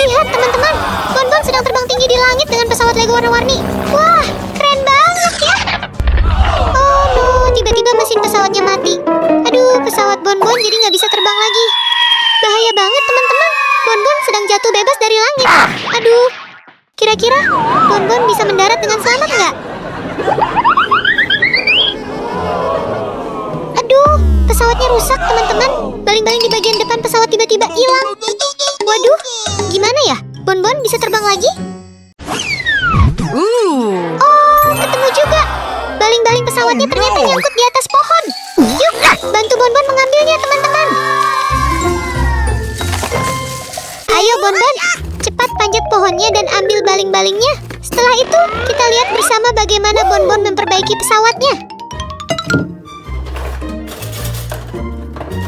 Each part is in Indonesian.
Lihat teman-teman, Bonbon sedang terbang tinggi di langit dengan pesawat Lego warna-warni. Wah, keren banget ya. Oh no, tiba-tiba mesin pesawatnya mati. Aduh, pesawat Bonbon jadi nggak bisa terbang lagi. Bahaya banget teman-teman. Bonbon sedang jatuh bebas dari langit. Aduh, kira-kira Bonbon bisa mendarat dengan selamat nggak? Aduh, pesawatnya rusak teman-teman. Baling-baling di bagian depan pesawat tiba-tiba hilang. Waduh, gimana ya? Bonbon bisa terbang lagi? Oh, ketemu juga. Baling-baling pesawatnya ternyata nyangkut di atas pohon. Yuk, bantu Bonbon mengambilnya teman-teman. Ayo Bonbon, cepat panjat pohonnya dan ambil baling-balingnya. Setelah itu, kita lihat bersama bagaimana Bonbon memperbaiki pesawatnya.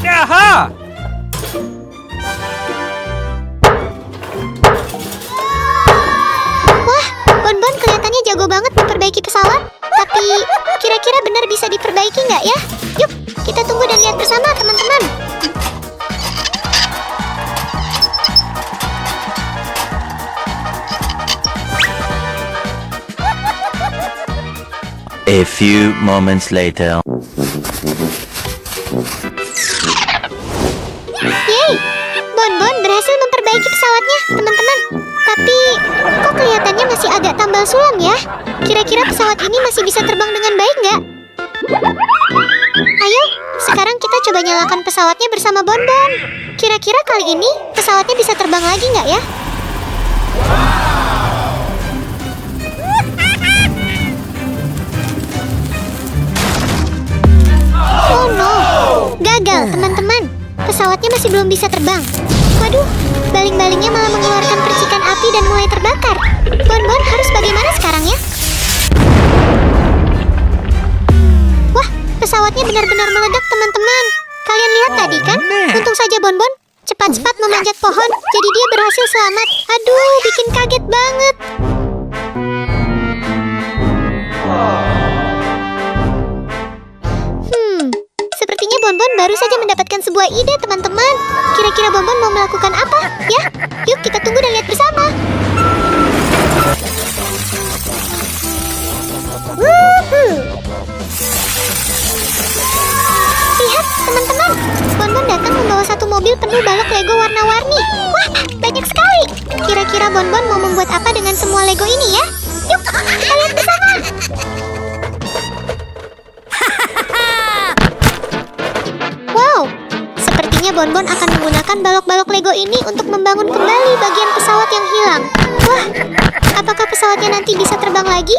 Yaha! Wah, Bonbon kelihatannya jago banget memperbaiki pesawat. Tapi, kira-kira benar bisa diperbaiki nggak ya? Yuk, kita tunggu dan lihat bersama teman-teman. A few moments later. Yeay, Bonbon berhasil memperbaiki pesawatnya, teman-teman. Tapi, kok kelihatannya masih agak tambal sulam ya? Kira-kira pesawat ini masih bisa terbang dengan baik nggak? Ayo, sekarang kita coba nyalakan pesawatnya bersama Bonbon. Kira-kira kali ini pesawatnya bisa terbang lagi nggak ya? Oh no, gagal teman-teman. Pesawatnya masih belum bisa terbang. Waduh, baling-balingnya malah mengeluarkan percikan api dan mulai terbakar. Bonbon harus bagaimana sekarang ya? Wah, pesawatnya benar-benar meledak teman-teman. Kalian lihat tadi kan? Untung saja Bonbon cepat-cepat memanjat pohon, jadi dia berhasil selamat. Aduh, bikin kaget banget. Sepertinya Bonbon baru saja mendapatkan sebuah ide teman-teman. Kira-kira Bonbon mau melakukan apa? Ya, yuk kita tunggu dan lihat bersama. Lihat teman-teman, Bonbon datang membawa satu mobil penuh balok Lego warna-warni. Wah, banyak sekali. Kira-kira Bonbon mau membuat apa dengan semua Lego ini ya? Yuk, kita lihat bersama. Wow, sepertinya Bonbon akan menggunakan balok-balok Lego ini untuk membangun kembali bagian pesawat yang hilang. Wah, apakah pesawatnya nanti bisa terbang lagi?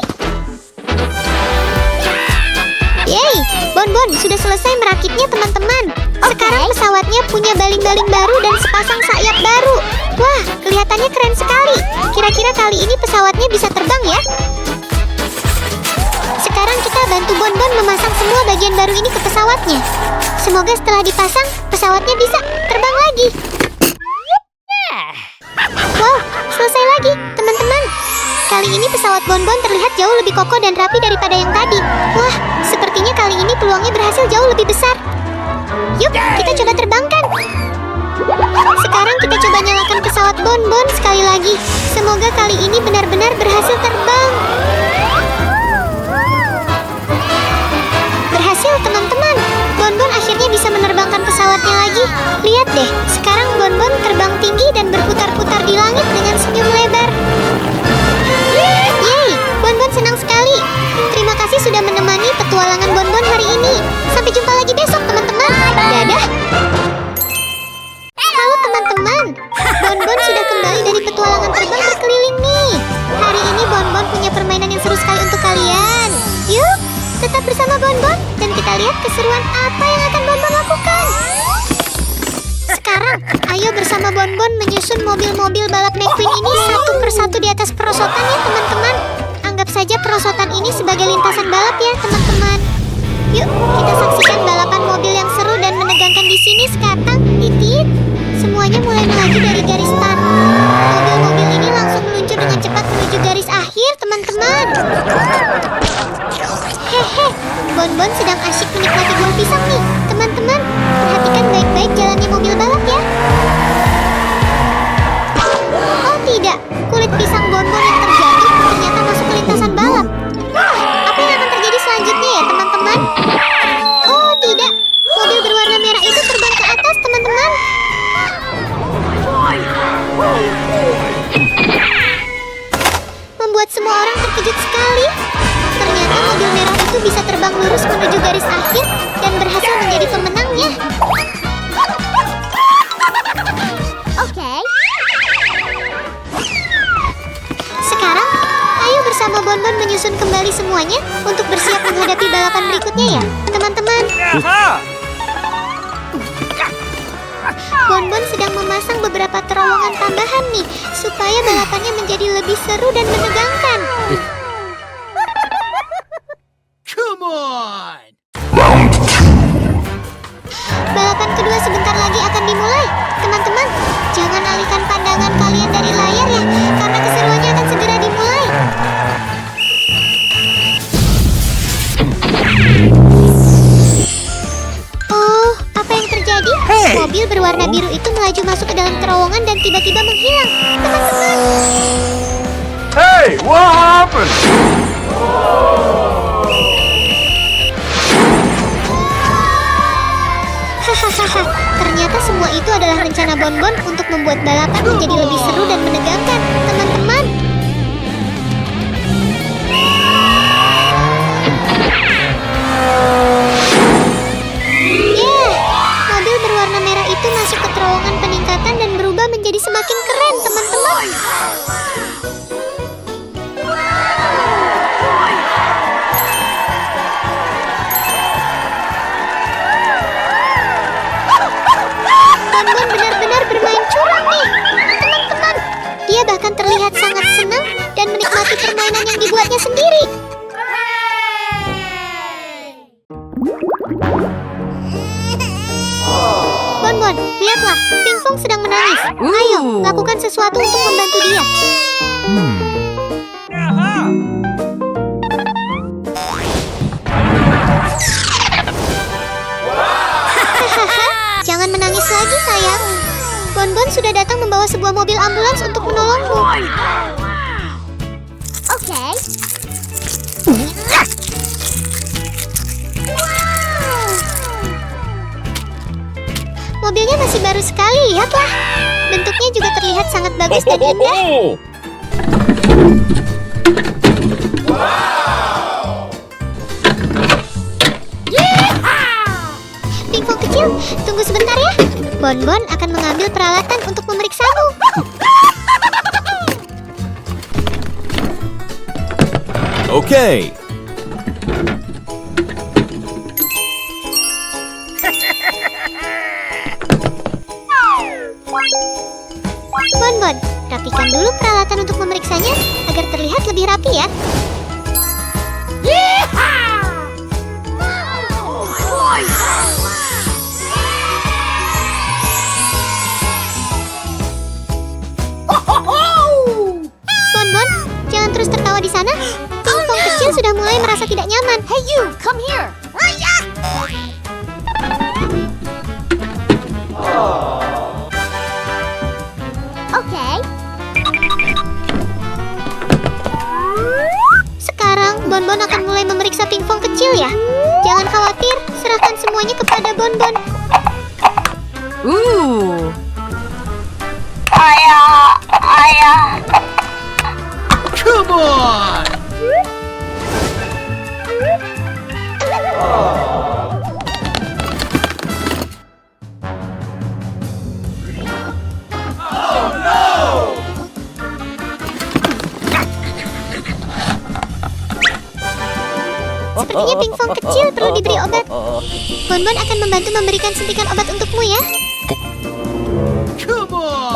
Yeay, Bonbon sudah selesai merakitnya teman-teman. Sekarang pesawatnya punya baling-baling baru dan sepasang sayap baru. Wah, kelihatannya keren sekali. Kira-kira kali ini pesawatnya bisa terbang ya? Sekarang kita bantu Bonbon memasang semua bagian baru ini ke pesawatnya. Semoga setelah dipasang, pesawatnya bisa terbang lagi. Wow, selesai lagi, teman-teman. Kali ini pesawat Bonbon terlihat jauh lebih kokoh dan rapi daripada yang tadi. Wah, sepertinya kali ini peluangnya berhasil jauh lebih besar. Yuk, kita coba terbangkan. Sekarang kita coba nyalakan pesawat Bonbon sekali lagi. Semoga kali ini benar-benar berhasil terbang. Berhasil teman-teman. Bonbon akhirnya bisa menerbangkan pesawatnya lagi. Lihat deh, sekarang Bonbon terbang tinggi dan berputar-putar di langit dengan senyum lebar. Yeay, Bonbon senang sekali. Terima kasih sudah menemani petualangan Bonbon hari ini. Sampai jumpa lagi besok teman-teman. Dadah. Halo teman-teman. Bonbon sudah kembali dari petualangan terbang berkeliling nih. Hari ini Bonbon punya permainan yang seru sekali untuk kalian. Yuk, tetap bersama Bonbon dan kita lihat keseruan apa yang akan Bonbon lakukan. Sekarang, ayo bersama Bonbon menyusun mobil-mobil balap McQueen ini satu persatu di atas perosotan ya teman-teman. Anggap saja perosotan ini sebagai lintasan balap ya teman-teman. Yuk, kita saksikan balapan mobil yang seru dan menegangkan di sini sekarang. Titit, semuanya mulai melaju dari garis start. Mobil-mobil ini langsung meluncur dengan cepat menuju garis akhir teman-teman. Hehe, Bonbon sedang asyik menikmati buah pisang nih. Teman-teman, perhatikan baik-baik jalannya mobil balap ya. Oh kulit pisang bonbon yang terjatuh ternyata masuk ke lintasan balap. Apa yang akan terjadi selanjutnya ya, teman-teman? Oh, tidak. Mobil berwarna merah itu terbang ke atas, teman-teman. Membuat semua orang terkejut sekali. Ternyata mobil merah itu bisa terbang lurus menuju garis akhir dan berhasil menjadi pemenangnya. Oke. Sekarang, ayo bersama Bonbon menyusun kembali semuanya untuk bersiap menghadapi balapan berikutnya ya, teman-teman. Bonbon sedang memasang beberapa terowongan tambahan nih, supaya balapannya menjadi lebih seru dan menegangkan. Come on! Balapan kedua sebentar lagi akan dimulai. Teman-teman, jangan alihkan pandangan kalian dari layar ya, karena keseruannya akan segera dimulai. Oh, apa yang terjadi? Mobil berwarna biru itu melaju masuk ke dalam terowongan dan tiba-tiba menghilang. Teman-teman, Hey, what happened? hahaha, ternyata semua itu adalah rencana Bonbon untuk membuat balapan menjadi lebih seru dan menegangkan, teman-teman. Mobil berwarna merah itu masuk ke terowongan peningkatan dan berubah menjadi semakin keren, teman-teman. Bonbon benar-benar bermain curang nih, teman-teman. Dia bahkan terlihat sangat senang dan menikmati permainan yang dibuatnya sendiri. Bonbon, lihatlah, Pinkfong sedang menangis. Ayo, lakukan sesuatu untuk membantu dia. Hahaha, jangan menangis lagi, sayang. Bonbon sudah datang membawa sebuah mobil ambulans untuk menolongmu. Oke. Mobilnya masih baru sekali, lihatlah. Bentuknya juga terlihat sangat bagus dan indah. Pinkfong kecil, tunggu sebentar ya. Bonbon akan mengambil peralatan untuk memeriksamu. Okay. Bonbon, rapikan dulu peralatan untuk memeriksanya agar terlihat lebih rapi ya. Bonbon, jangan terus tertawa di sana. Pinkfong kecil sudah mulai merasa tidak nyaman. Hey you, come here. Oke. Sekarang Bonbon akan mulai memeriksa Pinkfong kecil ya. Jangan khawatir, serahkan semuanya kepada Bonbon. Come on! Sepertinya Pinkfong kecil perlu diberi obat. Bonbon akan membantu memberikan suntikan obat untukmu ya. Come on!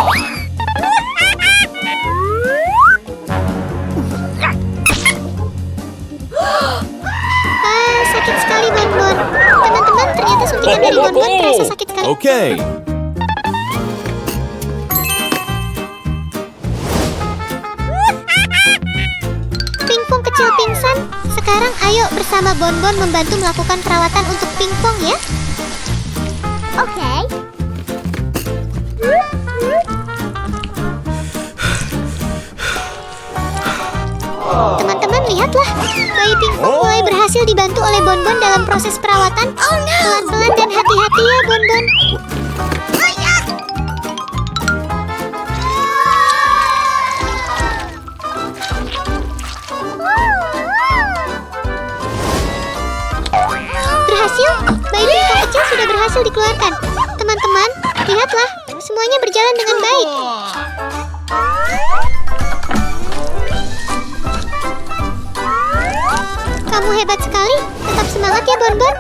Sakit sekali Bonbon. Teman-teman, ternyata suntikan dari Bonbon terasa sakit sekali. Okay. Pinkfong kecil pingsan. Sekarang ayo bersama Bonbon membantu melakukan perawatan untuk Pinkfong ya. Oke. lihatlah. Bayi pingpong mulai berhasil dibantu oleh Bonbon dalam proses perawatan. Pelan-pelan dan hati-hati ya, Bonbon. Berhasil, bayi pingpong kecil sudah berhasil dikeluarkan. Teman-teman, lihatlah, semuanya berjalan dengan baik. Kamu hebat sekali, tetap semangat ya, Bonbon.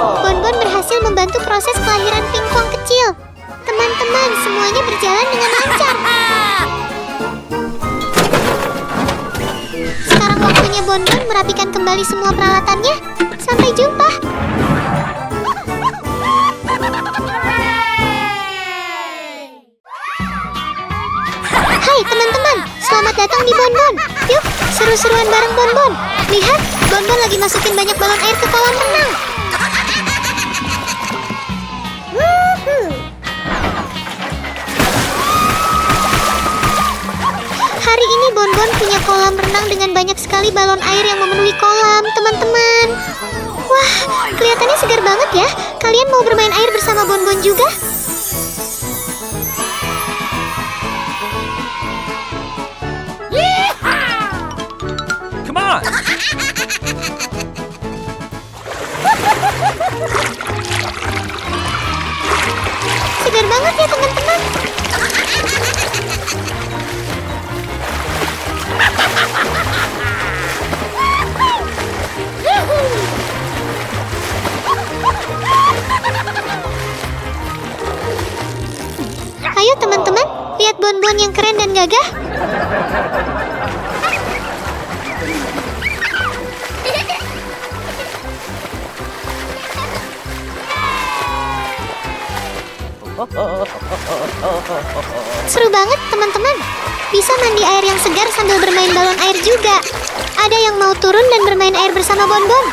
Bonbon berhasil membantu proses kelahiran pingpong kecil. Teman-teman, semuanya berjalan dengan lancar. Sekarang waktunya Bonbon merapikan kembali semua peralatannya. Sampai jumpa. Hai teman-teman, selamat datang di Bonbon. Yuk, seru-seruan bareng Bonbon. Lihat, Bonbon lagi masukin banyak balon air ke kolam renang. Hari ini Bonbon punya kolam renang dengan banyak sekali balon air yang memenuhi kolam, teman-teman. Wah, kelihatannya segar banget ya. Kalian mau bermain air bersama Bonbon juga? Come on! Segar banget ya, teman-teman. Ayo teman-teman, lihat Bonbon yang keren dan gagah. Seru banget teman-teman. Bisa mandi air yang segar sambil bermain balon air juga. Ada yang mau turun dan bermain air bersama Bonbon?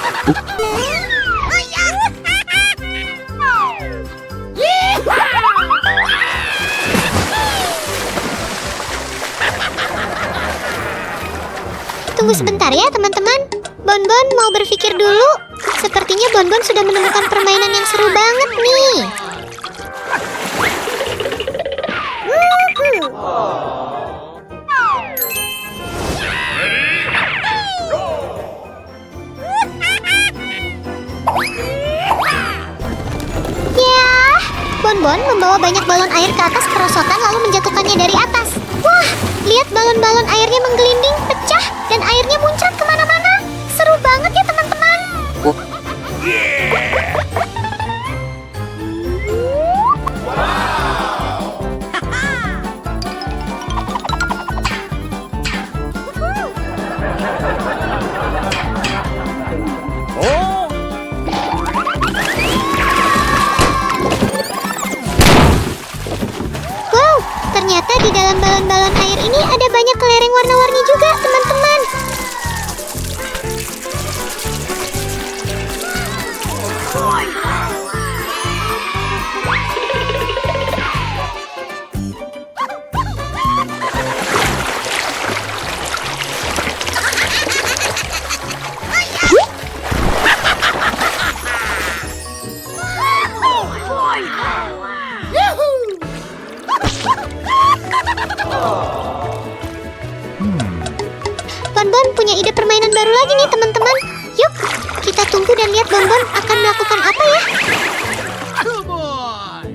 Tunggu sebentar ya teman-teman. Bonbon mau berpikir dulu. Sepertinya Bonbon sudah menemukan permainan yang seru banget nih. Yah, Bonbon membawa banyak balon air ke atas perosotan lalu menjatuhkannya dari atas. Wah, lihat balon-balon airnya menggelinding, pecah, dan airnya muncrat kemana-mana. Seru banget ya teman-teman. Wow, ternyata di dalam balon-balon air ini ada banyak kelereng warna-warni juga, teman-teman. Bonbon punya ide permainan baru lagi nih teman-teman. Yuk, kita tunggu dan lihat Bonbon akan melakukan apa ya. Come on!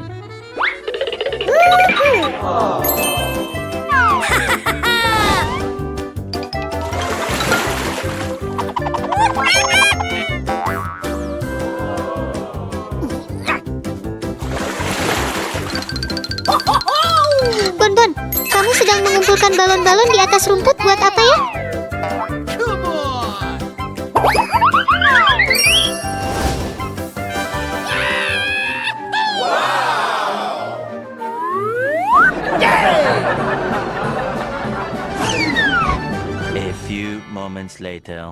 Bonbon, kamu sedang mengumpulkan balon-balon di atas rumput buat apa ya? Come on! A few moments later.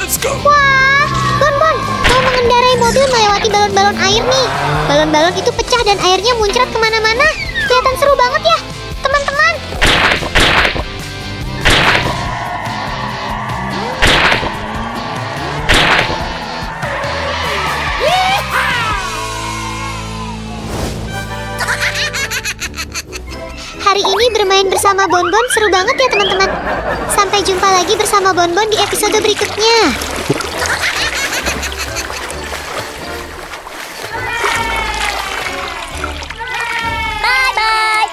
Let's go. Wah, Bonbon, kau mengendarai mobil melewati balon-balon air nih. Balon-balon itu pecah dan airnya muncrat kemana-mana. Kelihatan seru banget ya, teman-teman. Hari ini bermain bersama Bonbon seru banget ya teman-teman. Sampai jumpa lagi bersama Bonbon di episode berikutnya. Bye-bye.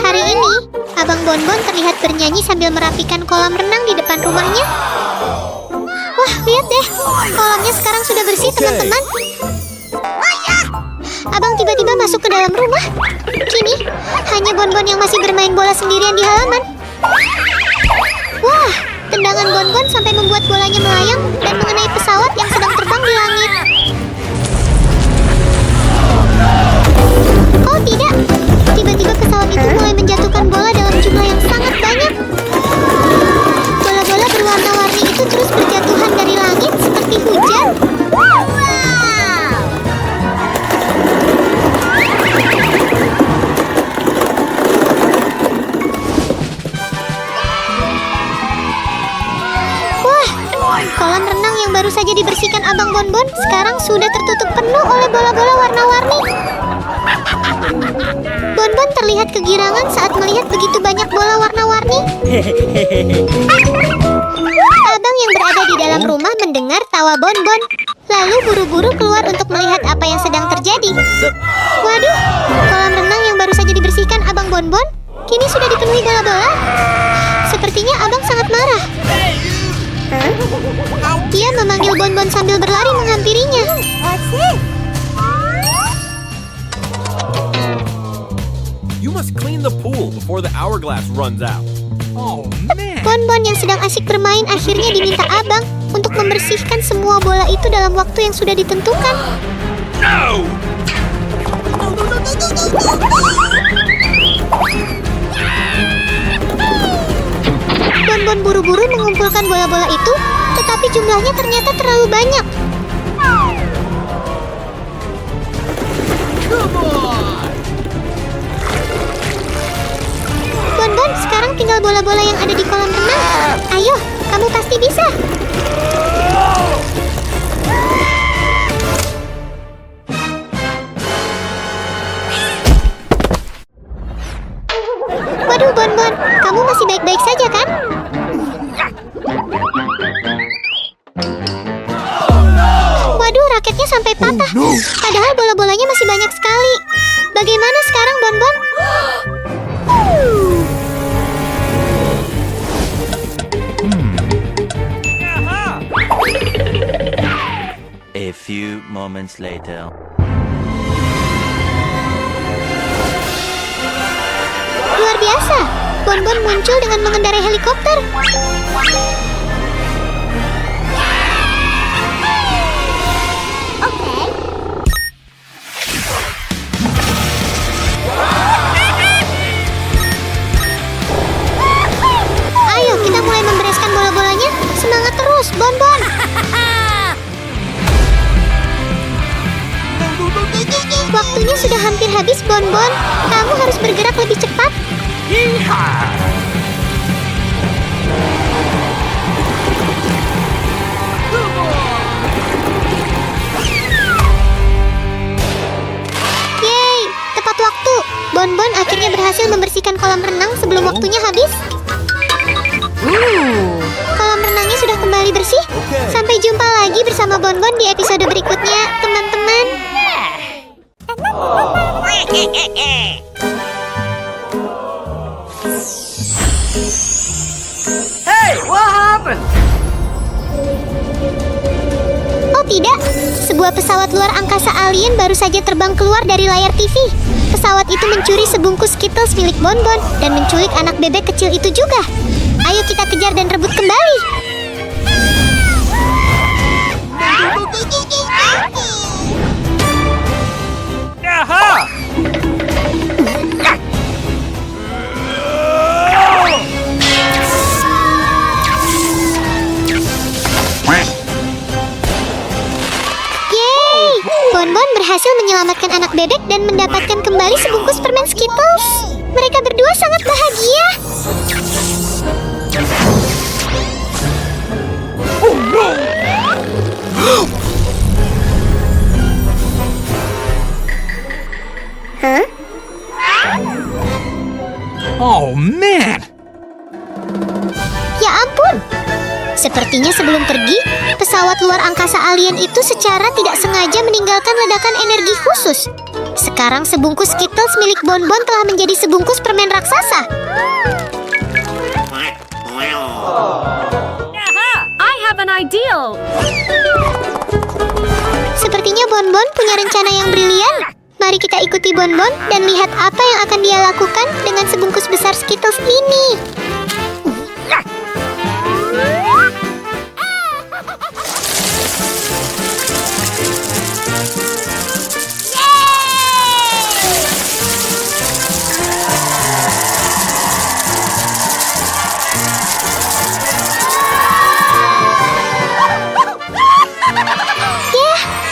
Hari ini, Abang Bonbon terlihat bernyanyi sambil merapikan kolam renang di depan rumahnya. Wah, lihat deh. Kolamnya sekarang sudah bersih, teman-teman. Abang tiba-tiba masuk ke dalam rumah. Kini, hanya Bonbon yang masih bermain bola sendirian di halaman. Wah, tendangan Bonbon sampai membuat bolanya melayang dan mengenai pesawat yang sedang terbang di langit. Oh tidak, tiba-tiba pesawat itu mulai menjatuhkan bola dalam jumlah yang sangat banyak. Bola-bola berwarna-warni itu terus berjatuhan dari langit seperti hujan. Kolam renang yang baru saja dibersihkan Abang Bonbon sekarang sudah tertutup penuh oleh bola-bola warna-warni. Bonbon terlihat kegirangan saat melihat begitu banyak bola warna-warni. Abang yang berada di dalam rumah mendengar tawa Bonbon, lalu buru-buru keluar untuk melihat apa yang sedang terjadi. Waduh, kolam renang yang baru saja dibersihkan Abang Bonbon kini sudah dipenuhi bola-bola. Sepertinya Abang sangat marah. Dia memanggil Bonbon sambil berlari menghampirinya. You must clean the pool before the hourglass runs out. Oh, man. Bonbon yang sedang asyik bermain akhirnya diminta Abang untuk membersihkan semua bola itu dalam waktu yang sudah ditentukan. No! Bonbon buru-buru mengumpulkan bola-bola itu, tetapi jumlahnya ternyata terlalu banyak. Come on. Bonbon, sekarang tinggal bola-bola yang ada di kolam renang. Ayo, kamu pasti bisa. Waduh, Bonbon, kamu masih baik-baik saja kan? Waduh, raketnya sampai patah. Padahal bola-bolanya masih banyak sekali. Bagaimana sekarang, Bonbon? A few moments later. Luar biasa, Bonbon muncul dengan mengendarai helikopter. Ayo, kita mulai membereskan bola-bolanya. Semangat terus, Bonbon. Waktunya sudah hampir habis, Bonbon. Kamu harus bergerak lebih cepat. Yeay, tepat waktu. Bonbon akhirnya berhasil membersihkan kolam renang sebelum waktunya habis. Kolam renangnya sudah kembali bersih. Sampai jumpa lagi bersama Bonbon di episode berikutnya, teman-teman. Hey, what happened? Oh tidak, sebuah pesawat luar angkasa alien baru saja terbang keluar dari layar TV. Pesawat itu mencuri sebungkus Skittles milik Bonbon dan menculik anak bebek kecil itu juga. Ayo kita kejar dan rebut kembali. Aha! berhasil menyelamatkan anak bebek dan mendapatkan kembali sebungkus permen Skittles. Mereka berdua sangat bahagia. Oh, man! Ya ampun! Sepertinya sebelum pergi, pesawat luar angkasa alien itu secara tidak sengaja meninggalkan ledakan energi khusus. Sekarang sebungkus Skittles milik Bonbon telah menjadi sebungkus permen raksasa. I have an idea. Sepertinya Bonbon punya rencana yang brilian. Mari kita ikuti Bonbon dan lihat apa yang akan dia lakukan dengan sebungkus besar Skittles ini.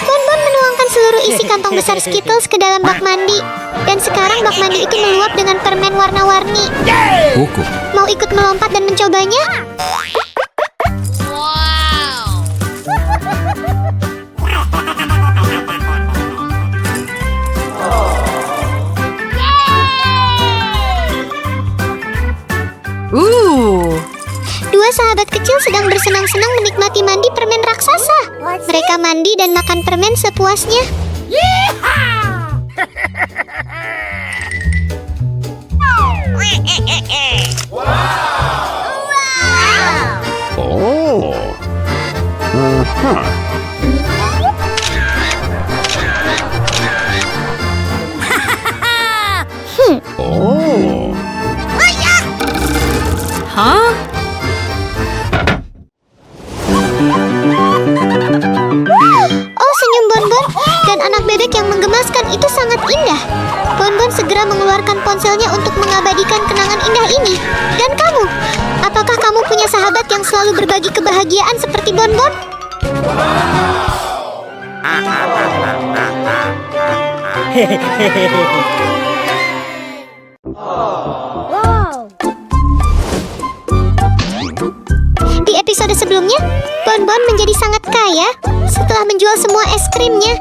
Bonbon menuangkan seluruh isi kantong besar Skittles ke dalam bak mandi. Dan sekarang bak mandi itu meluap dengan permen warna-warni. Buku. Mau ikut melompat dan mencobanya? Dua sahabat kecil sedang bersenang-senang menikmati mandi permen raksasa. Mereka mandi dan makan permen sepuasnya. Oh, senyum Bonbon dan anak bebek yang menggemaskan itu sangat indah. Bonbon segera mengeluarkan ponselnya untuk mengabadikan kenangan indah ini. Dan kamu, apakah kamu punya sahabat yang selalu berbagi kebahagiaan seperti Bonbon? Di episode sebelumnya, Bonbon menjadi sangat kaya setelah menjual semua es krimnya.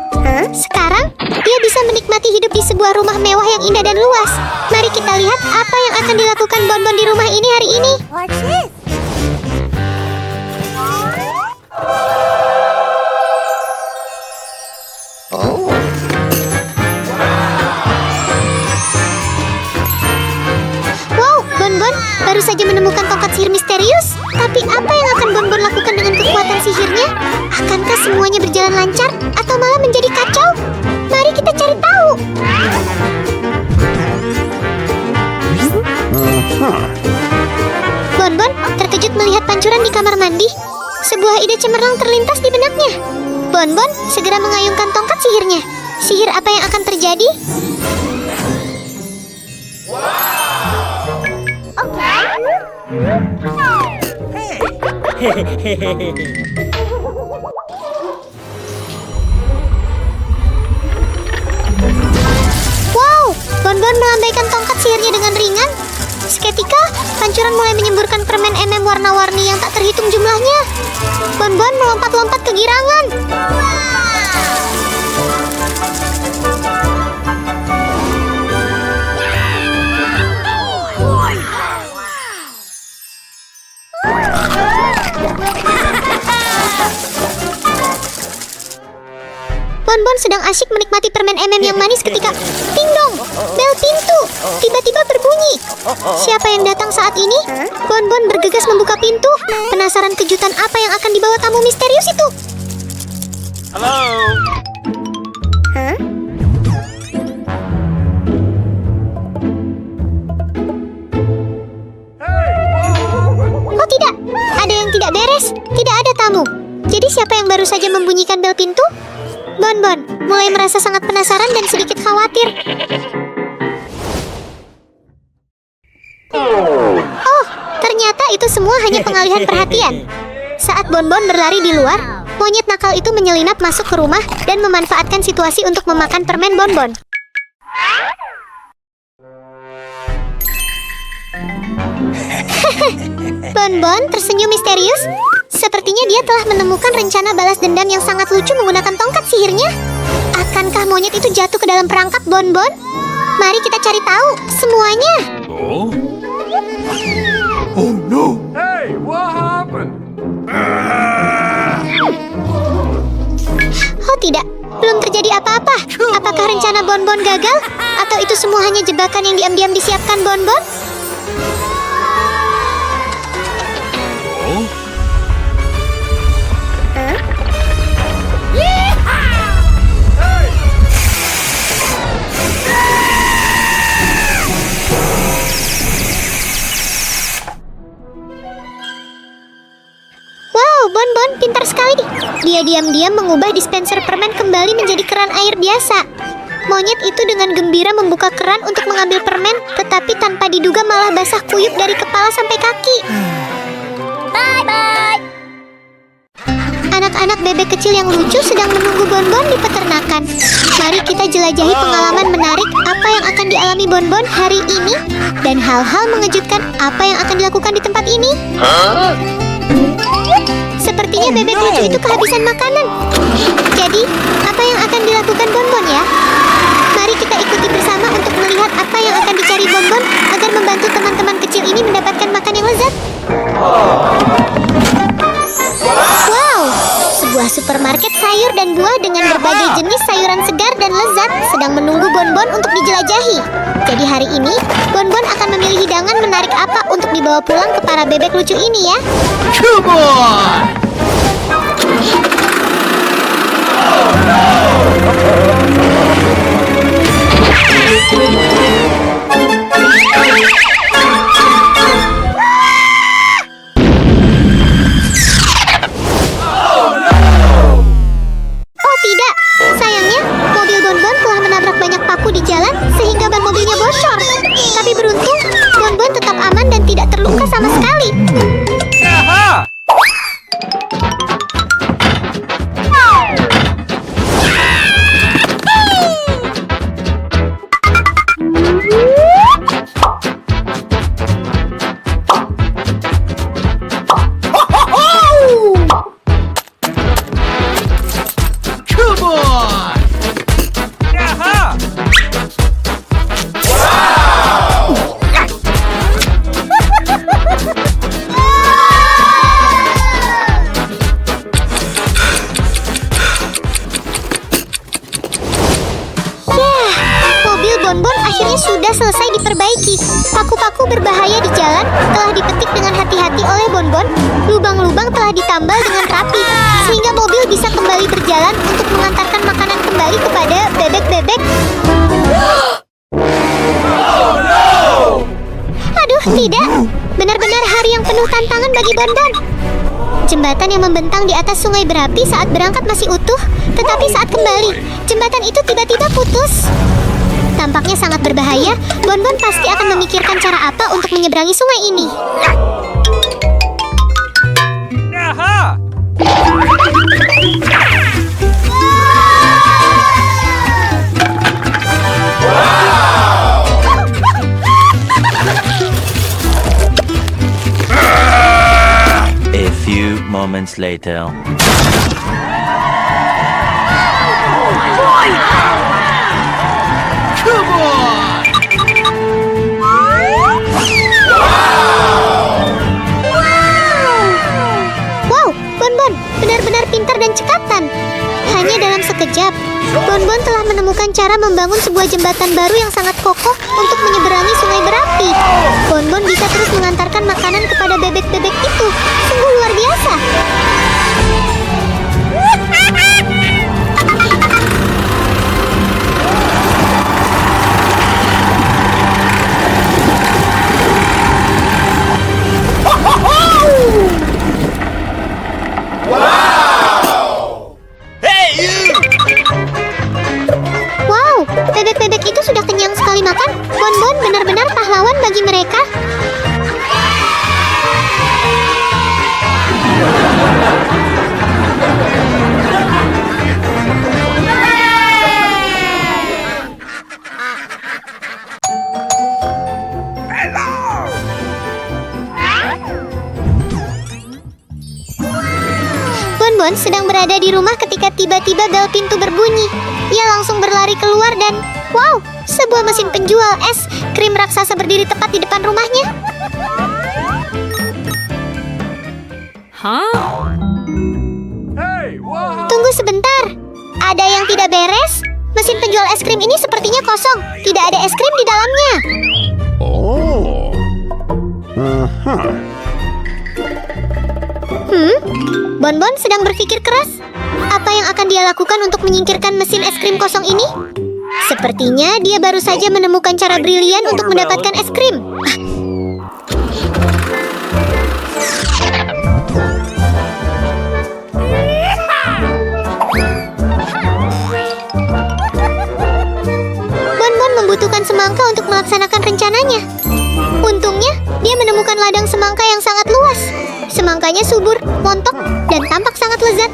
Sekarang, dia bisa menikmati hidup di sebuah rumah mewah yang indah dan luas. Mari kita lihat apa yang akan dilakukan Bonbon di rumah ini hari ini. Wow, Bonbon baru saja menemukan tongkat sihir misterius. Tapi apa yang akan Bonbon lakukan dengan kekuatan sihirnya? Akankah semuanya berjalan lancar atau malah menjadi kacau? Mari kita cari tahu. Bonbon terkejut melihat pancuran di kamar mandi. Sebuah ide cemerlang terlintas di benaknya. Bonbon segera mengayunkan tongkat sihirnya. Sihir apa yang akan terjadi? Wow, Bonbon melambaikan tongkat sihirnya dengan ringan. Seketika, pancuran mulai menyemburkan permen MM warna-warni yang tak terhitung jumlahnya. Bonbon melompat-lompat kegirangan. Bonbon sedang asyik menikmati permen MM yang manis ketika ting dong, bel pintu tiba-tiba berbunyi. Siapa yang datang saat ini? Bonbon bergegas membuka pintu, penasaran kejutan apa yang akan dibawa tamu misterius itu. Hello. Oh tidak, ada yang tidak beres. Tidak ada tamu. Jadi siapa yang baru saja membunyikan bel pintu? Bonbon mulai merasa sangat penasaran dan sedikit khawatir. Oh, ternyata itu semua hanya pengalihan perhatian. Saat Bonbon berlari di luar, Monyet nakal itu menyelinap masuk ke rumah dan memanfaatkan situasi untuk memakan permen bonbon. Bonbon tersenyum misterius. Sepertinya dia telah menemukan rencana balas dendam yang sangat lucu menggunakan tongkat sihirnya. Akankah monyet itu jatuh ke dalam perangkap bonbon? Mari kita cari tahu semuanya. Oh no! Hey, what happened? Oh tidak, belum terjadi apa-apa. Apakah rencana bonbon gagal? Atau itu semua hanya jebakan yang diam-diam disiapkan bonbon? Wow, bonbon pintar sekali. Dia diam-diam mengubah dispenser permen kembali menjadi keran air biasa. Monyet itu dengan gembira membuka keran untuk mengambil permen, tetapi tanpa diduga malah basah kuyup dari kepala sampai kaki. Bye-bye. Anak-anak bebek kecil yang lucu sedang menunggu bonbon di peternakan. Mari kita jelajahi pengalaman menarik apa yang akan dialami bonbon hari ini dan hal-hal mengejutkan apa yang akan dilakukan di tempat ini. Sepertinya bebek lucu itu kehabisan makanan. Jadi, apa yang akan dilakukan bonbon ya? Mari kita ikuti bersama untuk melihat apa yang akan dicari bonbon agar membantu teman-teman kecil ini mendapatkan makan yang lezat. Wow, sebuah supermarket sayur dan buah dengan berbagai jenis sayuran segar dan lezat sedang menunggu bonbon untuk dijelajahi. Jadi hari ini, bonbon akan memilih hidangan menarik apa untuk dibawa pulang ke para bebek lucu ini ya. Come on! Oh tidak, sayangnya mobil bonbon telah menabrak banyak paku di jalan sehingga ban mobilnya bocor. Tapi beruntung, bonbon tetap aman dan tidak terluka sama sekali. Aha! Come on! Aha! Mobil bonbon akhirnya sudah selesai diperbaiki. Paku-paku berbahaya di jalan telah dipetik dengan hati-hati oleh bonbon. Lubang-lubang telah ditambal dengan rapi, sehingga mobil bisa kembali berjalan untuk mengantarkan makanan kembali kepada bebek-bebek. Aduh, tidak. Benar-benar hari yang penuh tantangan bagi bonbon. Jembatan yang membentang di atas sungai berapi saat berangkat masih utuh, tetapi saat kembali, jembatan itu tiba-tiba putus. Tampaknya sangat berbahaya. Bonbon pasti akan memikirkan cara apa untuk menyeberangi sungai ini. Aha! A few moments later. Come on! Wow, bonbon benar-benar pintar dan cekatan. Hanya dalam sekejap, bonbon telah menemukan cara membangun sebuah jembatan baru yang sangat kokoh untuk menyeberangi sungai berapi. Bonbon bisa terus mengantarkan makanan kepada bebek-bebek itu. Sungguh luar biasa. Wow, bebek-bebek itu sudah kenyang sekali makan. Bonbon benar-benar pahlawan bagi mereka. Bonbon sedang berada di rumah ketika tiba-tiba bel pintu berbunyi. Ia langsung berlari keluar dan, wow, sebuah mesin penjual es krim raksasa berdiri tepat di depan rumahnya. Huh? Hey, what Tunggu sebentar, ada yang tidak beres? Mesin penjual es krim ini sepertinya kosong. Tidak ada es krim di dalamnya. Oh. Bonbon sedang berpikir keras. Apa yang akan dia lakukan untuk menyingkirkan mesin es krim kosong ini? Sepertinya dia baru saja menemukan cara brilian untuk mendapatkan es krim. Bonbon membutuhkan semangka untuk melaksanakan rencananya. Untungnya, dia menemukan ladang semangka yang sangat luas. Semangkanya subur, montok, dan tampak sangat lezat.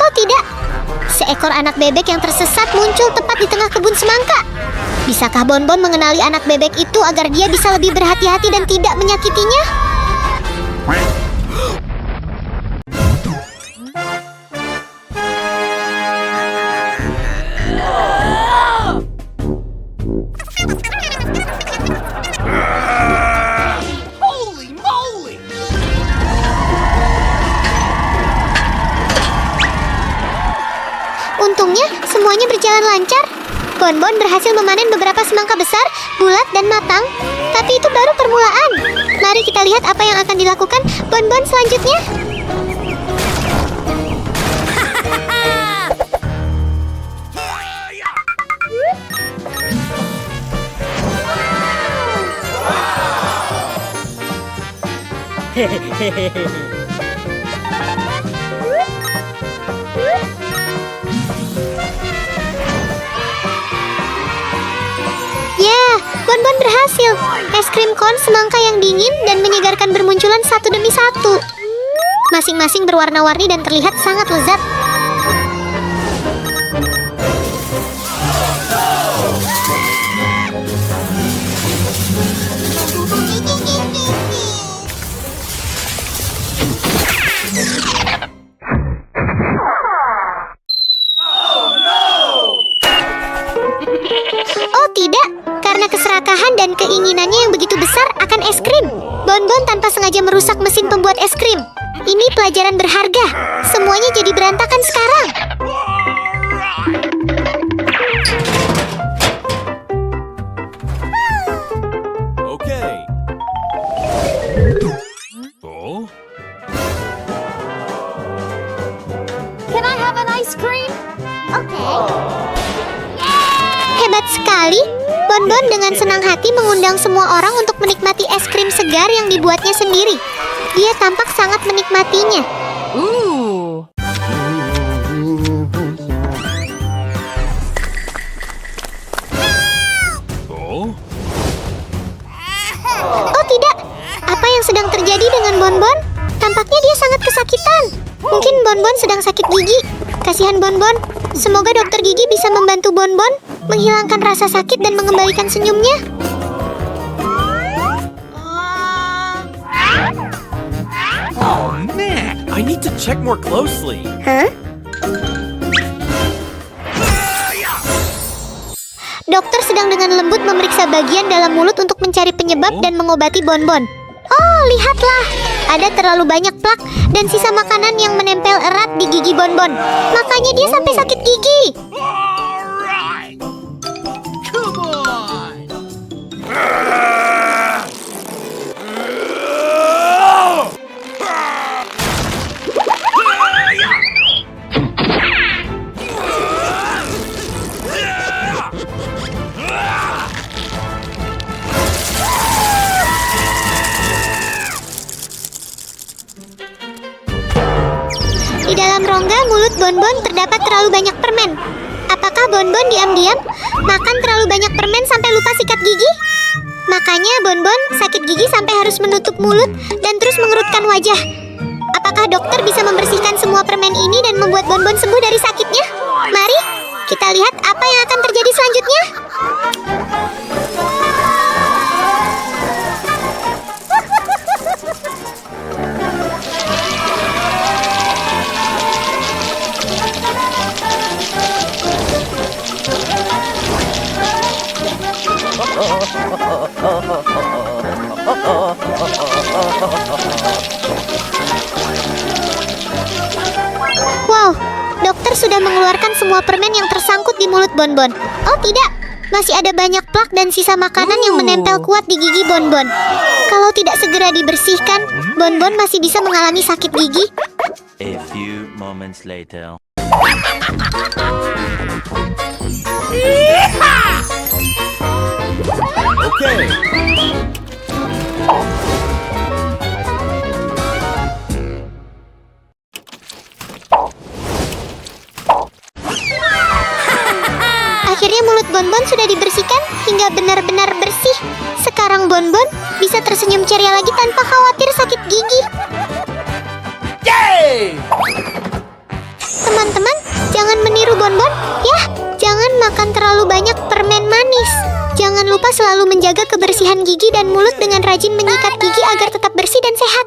Oh tidak, seekor anak bebek yang tersesat muncul tepat di tengah kebun semangka. Bisakah Bonbon mengenali anak bebek itu agar dia bisa lebih berhati-hati dan tidak menyakitinya? Untungnya, semuanya berjalan lancar. Bonbon berhasil memanen beberapa semangka besar, bulat, dan matang. Tapi itu baru permulaan. Mari kita lihat apa yang akan dilakukan Bonbon selanjutnya. Ya, Bonbon berhasil. Es krim kon semangka yang dingin dan menyegarkan bermunculan satu demi satu. Masing-masing berwarna-warni dan terlihat sangat lezat. Oh tidak, karena keserakahan dan keinginannya yang begitu besar akan es krim, Bonbon tanpa sengaja merusak mesin pembuat es krim. Ini pelajaran berharga. Semuanya jadi berantakan sekarang. Okay. Oh? Can I have an ice cream? Hebat sekali. Bonbon dengan senang hati mengundang semua orang untuk menikmati es krim segar yang dibuatnya sendiri. Dia tampak sangat menikmatinya. Ooh. Oh? Oh tidak, apa yang sedang terjadi dengan Bonbon? Tampaknya dia sangat kesakitan. Mungkin Bonbon sedang sakit gigi. Kasihan Bonbon. Semoga dokter gigi bisa membantu Bonbon menghilangkan rasa sakit dan mengembalikan senyumnya. Oh man, I need to check more closely. Dokter sedang dengan lembut memeriksa bagian dalam mulut untuk mencari penyebab dan mengobati Bonbon. Oh, lihatlah. Ada terlalu banyak plak dan sisa makanan yang menempel erat di gigi Bonbon. Makanya dia sampai sakit gigi. Come on. Di dalam rongga mulut Bonbon terdapat terlalu banyak permen. Apakah Bonbon diam-diam makan terlalu banyak permen sampai lupa sikat gigi? Makanya Bonbon sakit gigi sampai harus menutup mulut dan terus mengerutkan wajah. Apakah dokter bisa membersihkan semua permen ini dan membuat Bonbon sembuh dari sakitnya? Mari kita lihat apa yang akan terjadi selanjutnya. Wow, dokter sudah mengeluarkan semua permen yang tersangkut di mulut Bonbon. Oh tidak, masih ada banyak plak dan sisa makanan yang menempel kuat di gigi Bonbon. Kalau tidak segera dibersihkan, Bonbon masih bisa mengalami sakit gigi. A few moments later. Okay. Akhirnya mulut Bonbon sudah dibersihkan hingga benar-benar bersih. Sekarang Bonbon bisa tersenyum ceria lagi tanpa khawatir sakit gigi. Yay! Teman-teman, jangan meniru Bonbon. Ya, jangan makan terlalu banyak permen manis. Jangan lupa selalu menjaga kebersihan gigi dan mulut dengan rajin menyikat gigi agar tetap bersih dan sehat.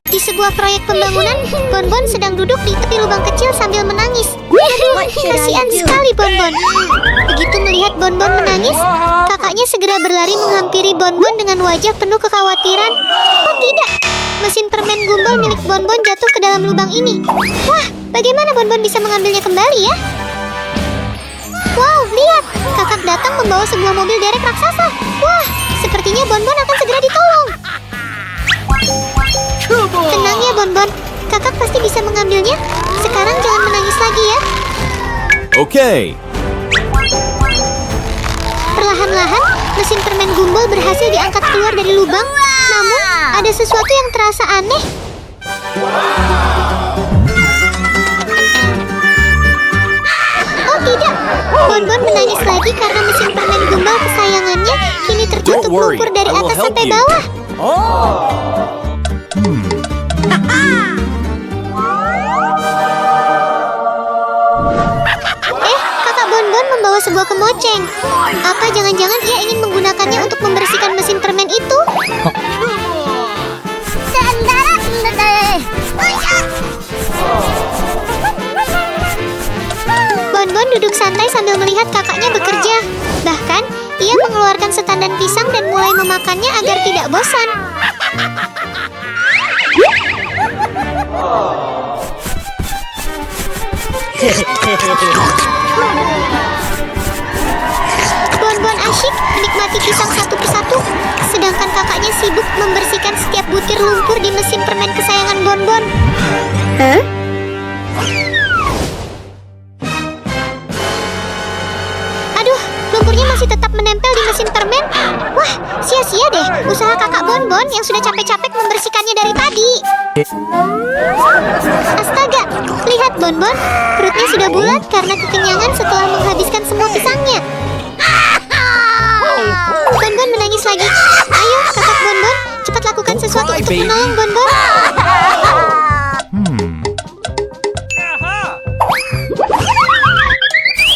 Di sebuah proyek pembangunan, Bonbon sedang duduk di tepi lubang kecil sambil menangis. Aduh, kasihan sekali Bonbon. Begitu melihat Bonbon menangis, kakaknya segera berlari menghampiri Bonbon dengan wajah penuh kekhawatiran. Oh tidak, mesin permen gumbal milik Bonbon jatuh ke dalam lubang ini. Wah, bagaimana Bonbon bisa mengambilnya kembali ya? Wow, lihat, kakak datang membawa sebuah mobil derek raksasa. Wah, sepertinya Bonbon akan segera ditolong. Tenang ya Bonbon, kakak pasti bisa mengambilnya. Sekarang jangan menangis lagi ya. Okay. Perlahan-lahan, mesin permen gumbal berhasil diangkat keluar dari lubang. Namun, ada sesuatu yang terasa aneh. Oh tidak, Bonbon menangis lagi karena mesin permen gumbal kesayangannya kini tertutup Don't worry, lumpur dari I will atas help sampai you. bawah. Kakak Bonbon membawa sebuah kemoceng. Apa jangan-jangan ia ingin menggunakannya untuk membersihkan mesin permen itu? Bonbon duduk santai sambil melihat kakaknya bekerja. Bahkan, ia mengeluarkan setandan pisang dan mulai memakannya agar tidak bosan. Bonbon asyik menikmati pisang satu persatu, sedangkan kakaknya sibuk membersihkan setiap butir lumpur di mesin permen kesayangan Bonbon. Aduh, lumpurnya masih tetap menempel di mesin permen. Wah, sia-sia deh usaha kakak Bonbon yang sudah capek-capek membersihkannya dari tadi. Astaga, lihat Bonbon, perutnya sudah bulat karena kekenyangan setelah menghabiskan semua pisangnya. Bonbon menangis lagi. Ayo, kakak Bonbon, cepat lakukan sesuatu untuk menolong Bonbon.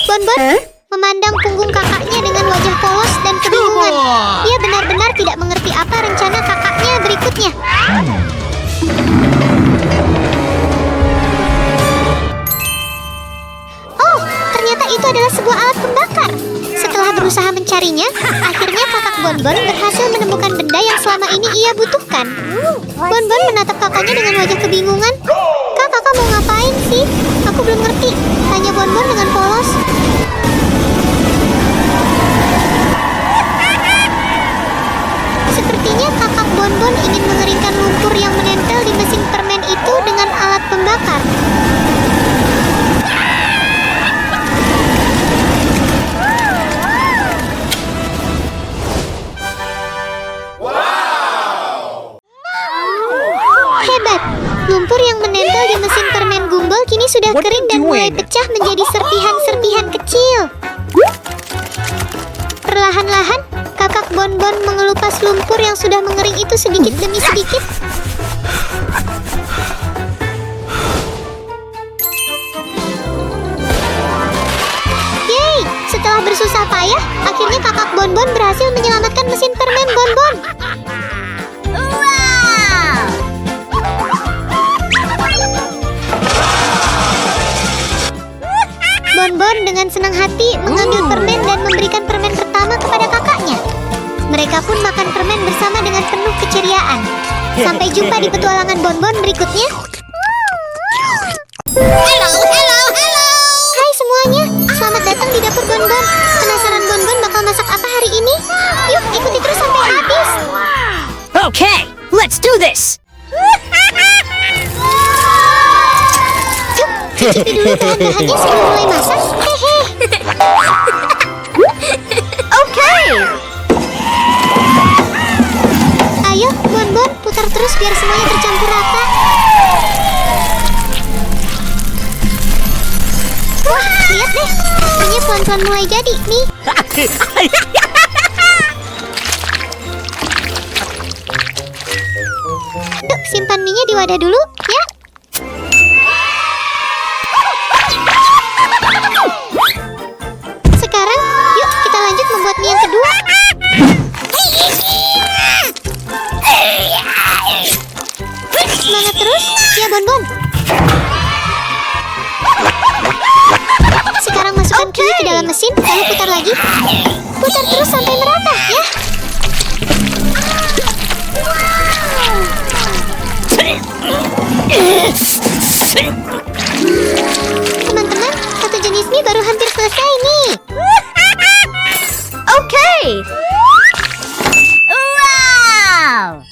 Bonbon memandang punggung kakaknya dengan wajah polos dan kebingungan. Ia benar-benar tidak mengerti apa rencana kakaknya berikutnya. Oh, ternyata itu adalah sebuah alat pembakar. Setelah berusaha mencarinya, akhirnya kakak Bonbon berhasil menemukan benda yang selama ini ia butuhkan. Bonbon menatap kakaknya dengan wajah kebingungan. Kak, kakak mau ngapain sih? Aku belum ngerti, tanya Bonbon dengan polos. Sepertinya kakak Bonbon ingin mengeringkan lumpur yang menempel di mesin permen itu dengan alat pembakar. Hebat, lumpur yang menempel di mesin permen gumbal kini sudah kering dan mulai pecah menjadi serpihan-serpihan kecil. Perlahan-lahan, kakak Bonbon mengelupas lumpur yang sudah mengering itu sedikit demi sedikit. Yeay, setelah bersusah payah, akhirnya kakak Bonbon berhasil menyelamatkan mesin permen Bonbon. Bonbon dengan senang hati mengambil permen dan memberikan permen pertama kepada kakaknya. Mereka pun makan permen bersama dengan penuh keceriaan. Sampai jumpa di petualangan Bonbon berikutnya. Hai semuanya, selamat datang di dapur Bonbon. Penasaran Bonbon bakal masak apa hari ini? Yuk ikuti terus sampai habis. Okay, let's do this. Cicipi dulu bahan-bahannya sebelum mulai masak. Hehe. Okay. Ayo, Bonbon, putar terus biar semuanya tercampur rata. Wah, lihat deh. Minyak pelan-pelan mulai jadi, nih. Yuk, simpan minyak di wadah dulu, ya. Sekarang, yuk kita lanjut membuat mie yang kedua. Semangat terus, ya Bonbon. Sekarang masukkan kiwi ke dalam mesin, lalu putar lagi. Putar terus sampai merata, ya. Teman-teman, satu jenis mie baru hampir selesai nih. Okay. Wow.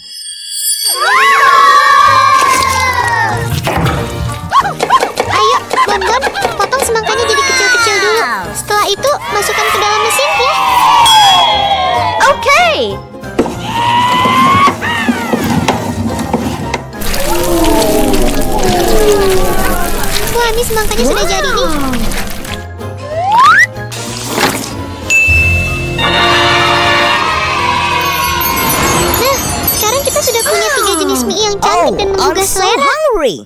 Ayo, Bonbon, potong semangkanya jadi kecil-kecil dulu. Setelah itu, masukkan ke dalam mesin, ya. Okay. Wah, ini semangkanya sudah jadi nih. Nah, sekarang kita sudah punya 3 jenis mie yang cantik dan menggugah selera. hungry.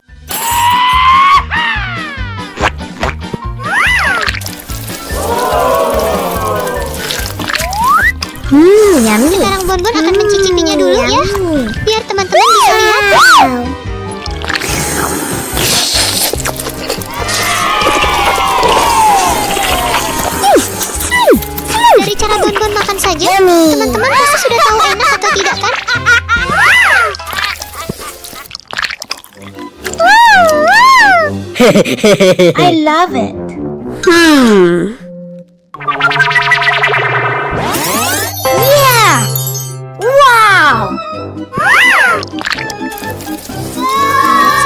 Yummy. Sekarang Bonbon akan mencicipinya dulu, ya. Biar teman-teman bisa lihat. Dari cara Bonbon makan saja, teman-teman pasti sudah tahu enak atau tidak, kan? I love it. Yeah. Wow.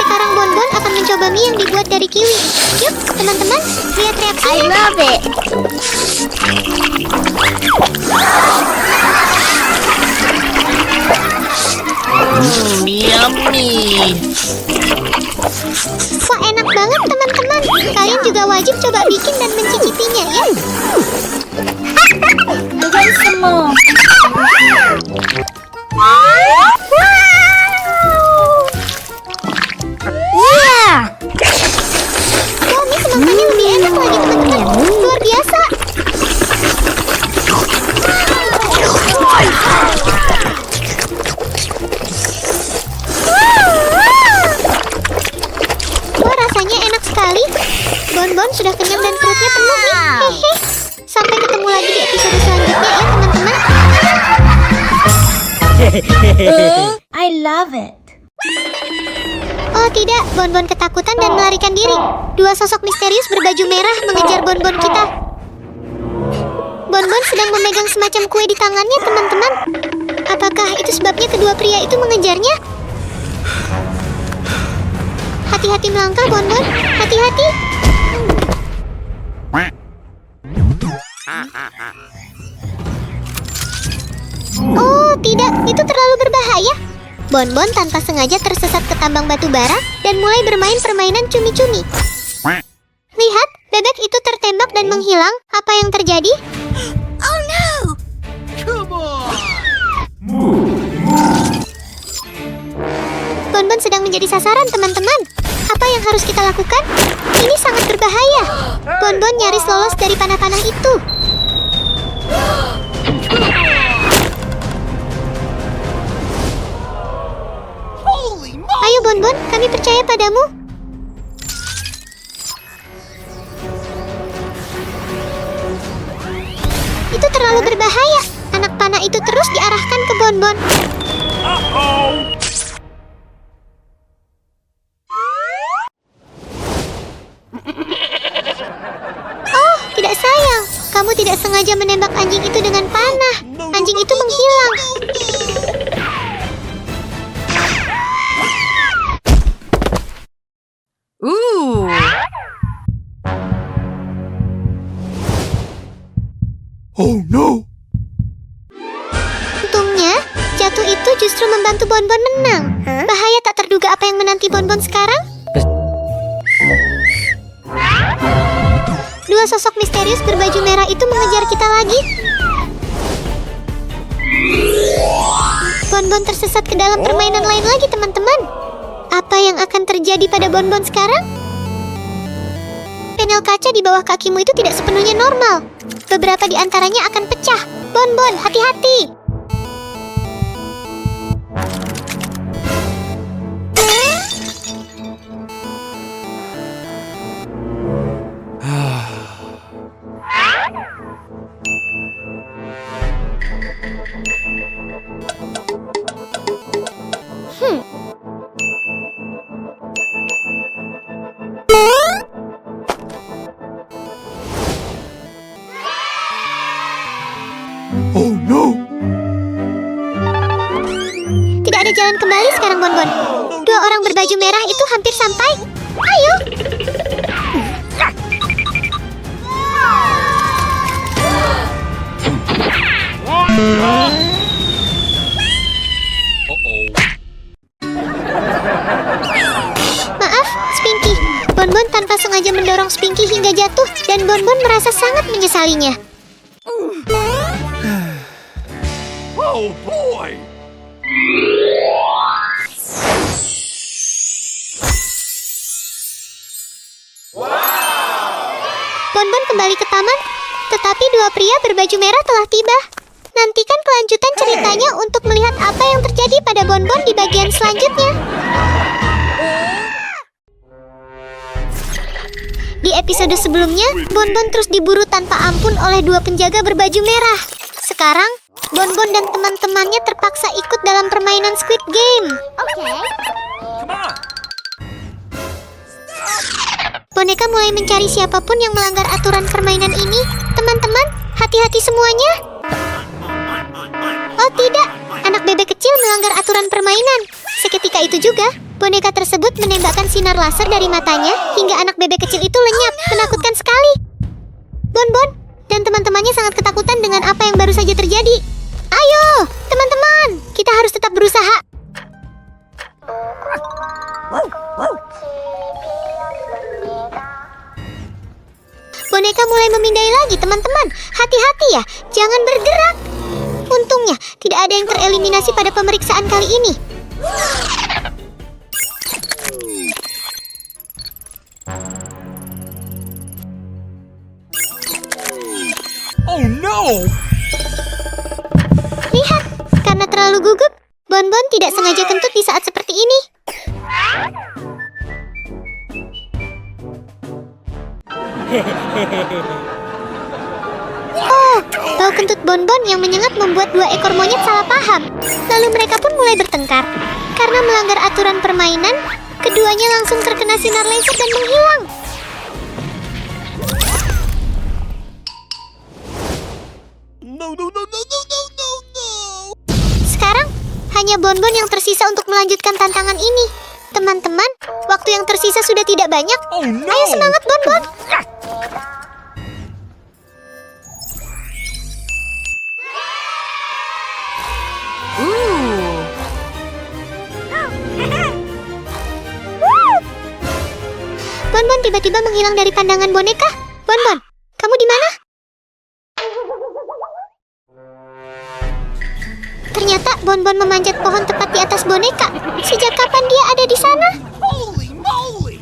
Sekarang Bonbon akan mencoba mie yang dibuat dari kiwi. Yuk, teman-teman, lihat I reaksinya. love it. Wah, enak banget, teman-teman. Kalian juga wajib coba bikin dan mencicipinya, ya. Again some more. Yeah. Wah, mie semangkanya lebih enak lagi, teman-teman. Luar biasa. Wah, rasanya enak sekali. Bonbon sudah kenyang dan perutnya penuh nih. Hehe. Sampai ketemu lagi di episode selanjutnya ya, teman-teman. I love it. Oh tidak, Bonbon ketakutan dan melarikan diri. Dua sosok misterius berbaju merah mengejar Bonbon kita. Bonbon sedang memegang semacam kue di tangannya, teman-teman. Apakah itu sebabnya kedua pria itu mengejarnya? Hati-hati melangkah, Bonbon. Hati-hati. Oh tidak, itu terlalu berbahaya. Bonbon tanpa sengaja tersesat ke tambang batu bara dan mulai bermain permainan cumi-cumi. Lihat, bebek itu tertembak dan menghilang. Apa yang terjadi? Oh no! Come on! Bonbon sedang menjadi sasaran, teman-teman. Apa yang harus kita lakukan? Ini sangat berbahaya. Bonbon nyaris lolos dari panah-panah itu. Ayo Bonbon, kami percaya padamu. Itu terlalu berbahaya. Anak panah itu terus diarahkan ke Bonbon. Oh, tidak sayang. Kamu tidak sengaja menembak anjing itu dengan panah. Anjing itu menghilang. Oh no! Untungnya, jatuh itu justru membantu Bonbon menang. Bahaya tak terduga apa yang menanti Bonbon sekarang? Dua sosok misterius berbaju merah itu mengejar kita lagi. Bonbon tersesat ke dalam permainan lain lagi, teman-teman. Apa yang akan terjadi pada Bonbon sekarang? Panel kaca di bawah kakimu itu tidak sepenuhnya normal. Beberapa di antaranya akan pecah. Bonbon, hati-hati. Oh no! Tidak ada jalan kembali sekarang, Bonbon. Dua orang berbaju merah itu hampir sampai. Ayo! Maaf, Spinky. Bonbon tanpa sengaja mendorong Spinky hingga jatuh dan Bonbon merasa sangat menyesalinya. Oh boy! Bonbon kembali ke taman, tetapi dua pria berbaju merah telah tiba. Nantikan kelanjutan ceritanya untuk melihat apa yang terjadi pada Bonbon di bagian selanjutnya. Di episode sebelumnya, Bonbon terus diburu tanpa ampun oleh dua penjaga berbaju merah. Sekarang, Bonbon dan teman-temannya terpaksa ikut dalam permainan Squid Game. Come on! Boneka mulai mencari siapapun yang melanggar aturan permainan ini. Teman-teman, hati-hati semuanya. Oh tidak, anak bebek kecil melanggar aturan permainan. Seketika itu juga, boneka tersebut menembakkan sinar laser dari matanya hingga anak bebek kecil itu lenyap. Menakutkan sekali. Bonbon dan teman-temannya sangat ketakutan dengan apa yang baru saja terjadi. Ayo, teman-teman, kita harus tetap berusaha. Boneka mulai memindai lagi, teman-teman. Hati-hati ya, jangan bergerak. Untungnya, tidak ada yang tereliminasi pada pemeriksaan kali ini. Oh no! Lihat, karena terlalu gugup, Bonbon tidak sengaja kentut di saat seperti ini. Oh, bau kentut Bonbon yang menyengat membuat dua ekor monyet salah paham. Lalu mereka pun mulai bertengkar. Karena melanggar aturan permainan, keduanya langsung terkena sinar laser dan menghilang. No, no, no, no, no, no, no, no! Sekarang, hanya Bonbon yang tersisa untuk melanjutkan tantangan ini. Teman-teman, waktu yang tersisa sudah tidak banyak. Oh no! Ayo semangat, Bonbon! Bonbon tiba-tiba menghilang dari pandangan boneka. Bonbon, kamu di mana? Ternyata Bonbon memanjat pohon tepat di atas boneka. Sejak kapan dia ada di sana? Holy moly!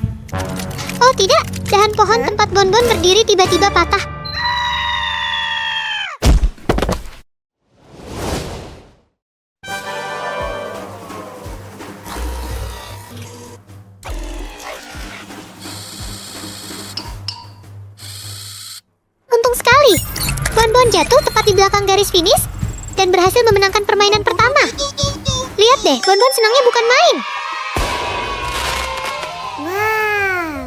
Oh tidak, dahan pohon tempat Bonbon berdiri tiba-tiba patah. Untung sekali, Bonbon jatuh tepat di belakang garis finish dan berhasil memenangkan permainan pertama. Lihat deh, Bonbon senangnya bukan main. Wow.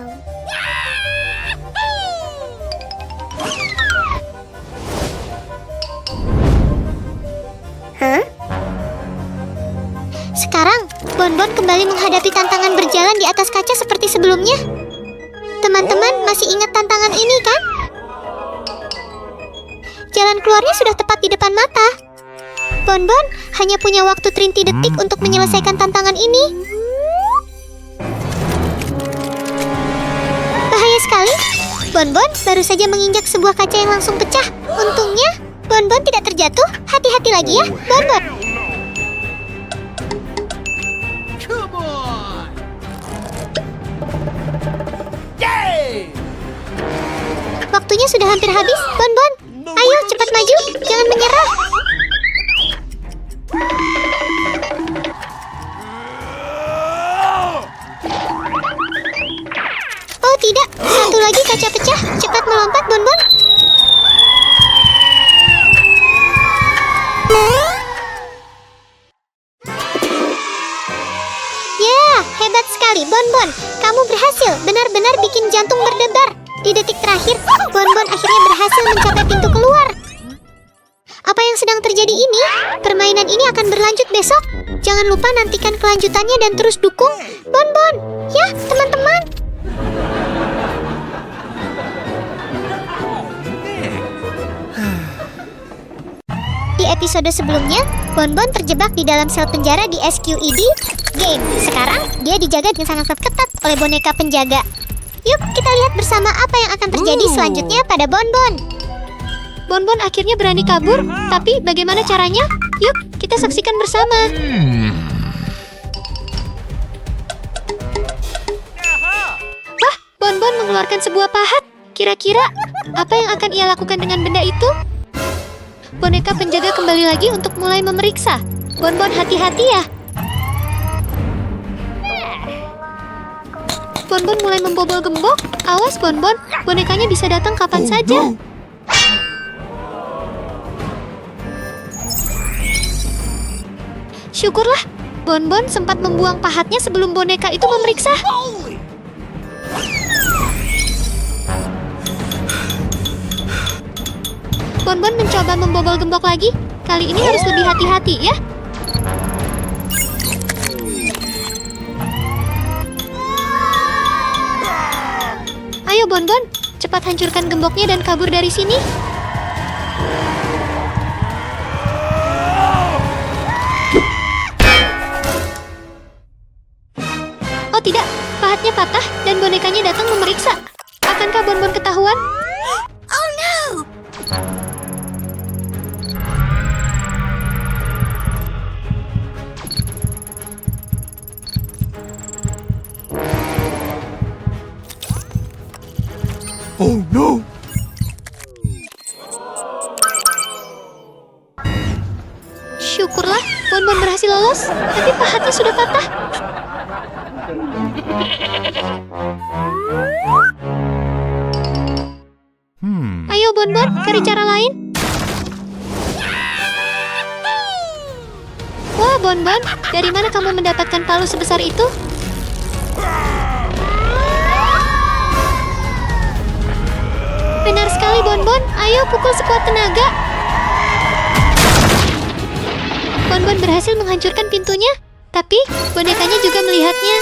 Hah? Sekarang, Bonbon kembali menghadapi tantangan berjalan di atas kaca seperti sebelumnya. Teman-teman masih ingat tantangan ini kan? Jalan keluarnya sudah tepat di depan mata. Bonbon hanya punya waktu 30 detik untuk menyelesaikan tantangan ini. Bahaya sekali. Bonbon baru saja menginjak sebuah kaca yang langsung pecah. Untungnya, Bonbon tidak terjatuh. Hati-hati lagi ya, Bonbon. Come on! Waktunya sudah hampir habis, Bonbon. Ayo, cepat maju. Jangan menyerah. Oh tidak, satu lagi kaca pecah. Cepat melompat, Bonbon. Ya, hebat sekali, Bonbon. Kamu berhasil, benar-benar bikin jantung berdebar. Di detik terakhir, Bonbon akhirnya berhasil mencapai pintu keluar. Apa yang sedang terjadi ini? Permainan ini akan berlanjut besok. Jangan lupa nantikan kelanjutannya dan terus dukung Bonbon. Ya, teman-teman. Di episode sebelumnya, Bonbon terjebak di dalam sel penjara di SQED Game. Sekarang, dia dijaga dengan sangat ketat oleh boneka penjaga. Yuk, kita lihat bersama apa yang akan terjadi selanjutnya pada Bonbon. Bonbon akhirnya berani kabur, tapi bagaimana caranya? Yuk, kita saksikan bersama. Wah, Bonbon mengeluarkan sebuah pahat. Kira-kira, apa yang akan ia lakukan dengan benda itu? Boneka penjaga kembali lagi untuk mulai memeriksa. Bonbon, hati-hati ya. Bonbon mulai membobol gembok. Awas, Bonbon, bonekanya bisa datang kapan Oh, saja. no. Syukurlah, Bonbon sempat membuang pahatnya sebelum boneka itu memeriksa. Bonbon mencoba membobol gembok lagi. Kali ini harus lebih hati-hati ya. Ayo Bonbon, cepat hancurkan gemboknya dan kabur dari sini. Oh tidak, pahatnya patah dan bonekanya datang memeriksa. Akankah Bonbon ketahuan? Oh no! Oh no! Syukurlah, Bonbon berhasil lolos, tapi pahatnya sudah patah. Ayo Bonbon, cari cara lain. Wah Bonbon, dari mana kamu mendapatkan palu sebesar itu? Benar sekali Bonbon, ayo pukul sekuat tenaga. Bonbon berhasil menghancurkan pintunya, tapi bonekanya juga melihatnya.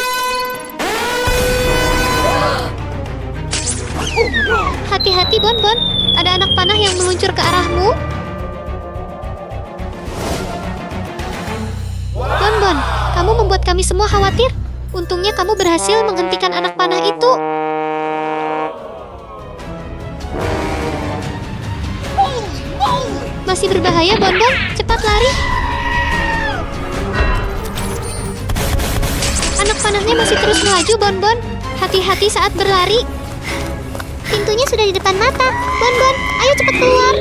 Hati-hati Bonbon, ada anak panah yang meluncur ke arahmu. Bonbon, kamu membuat kami semua khawatir. Untungnya kamu berhasil menghentikan anak panah itu. masih berbahaya, Bonbon. Cepat lari. Anak panahnya masih terus melaju, Bonbon. Hati-hati saat berlari. Pintunya sudah di depan mata. Bonbon, ayo cepat keluar.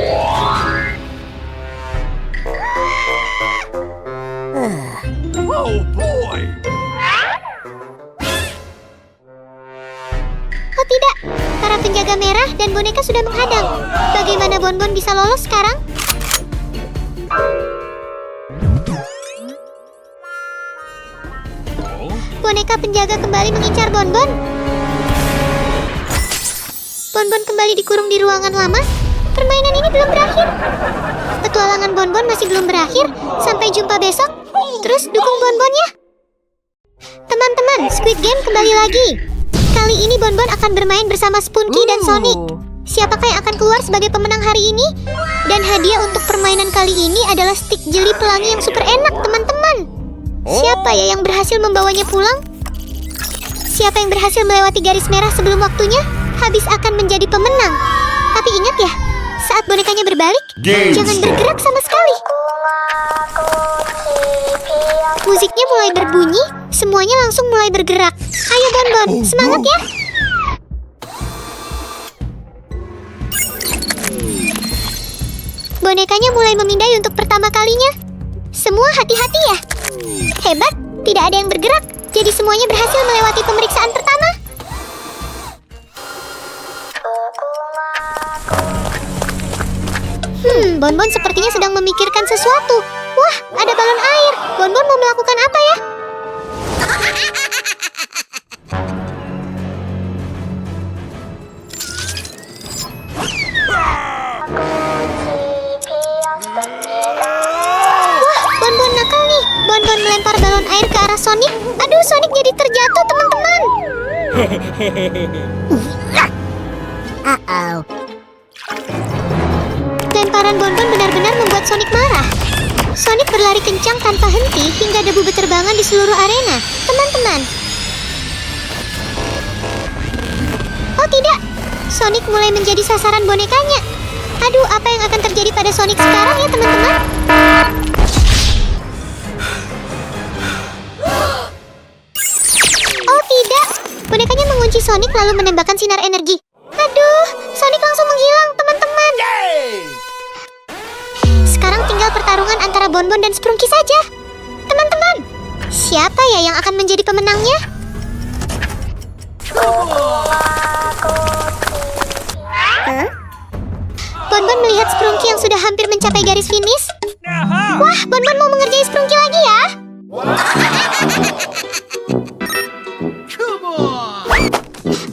Oh boy! Oh tidak, para penjaga merah dan boneka sudah menghadang. Bagaimana Bonbon bisa lolos sekarang? Boneka penjaga kembali mengincar Bonbon. Bonbon kembali dikurung di ruangan lama. Permainan ini belum berakhir. Petualangan Bonbon masih belum berakhir. Sampai jumpa besok. Terus dukung Bonbon ya. Teman-teman, Squid Game kembali lagi. Kali ini Bonbon akan bermain bersama Spunky dan Sonic. Siapakah yang akan keluar sebagai pemenang hari ini? Dan hadiah untuk permainan kali ini adalah stik jeli pelangi yang super enak, teman-teman. Siapa ya yang berhasil membawanya pulang? Siapa yang berhasil melewati garis merah sebelum waktunya, habis akan menjadi pemenang. Tapi ingat ya, saat bonekanya berbalik, jangan bergerak sama sekali. Musiknya mulai berbunyi, semuanya langsung mulai bergerak. Ayo Bonbon, semangat ya! Bonekanya mulai memindai untuk pertama kalinya. Semua hati-hati ya. Hebat, tidak ada yang bergerak. Jadi semuanya berhasil melewati pemeriksaan pertama. Bonbon sepertinya sedang memikirkan sesuatu. Wah, ada balon air. Bonbon mau melakukan apa ya? Bonbon nakal nih. Bonbon melempar balon air ke arah Sonic. Aduh, Sonic jadi terjatuh, teman-teman. Lemparan Bonbon benar-benar membuat Sonic marah. Sonic berlari kencang tanpa henti hingga debu berterbangan di seluruh arena. Teman-teman. Oh tidak, Sonic mulai menjadi sasaran bonekanya. Aduh, apa yang akan terjadi pada Sonic sekarang ya teman-teman? Oh tidak, bonekanya mengunci Sonic lalu menembakkan sinar energi. Aduh, Sonic langsung menghilang teman-teman. Sekarang tinggal pertarungan antara Bonbon dan Sprunky saja. Teman-teman, siapa ya yang akan menjadi pemenangnya? Bonbon melihat Sprunky yang sudah hampir mencapai garis finish. Wah, Bonbon mau mengerjai Sprunky lagi ya?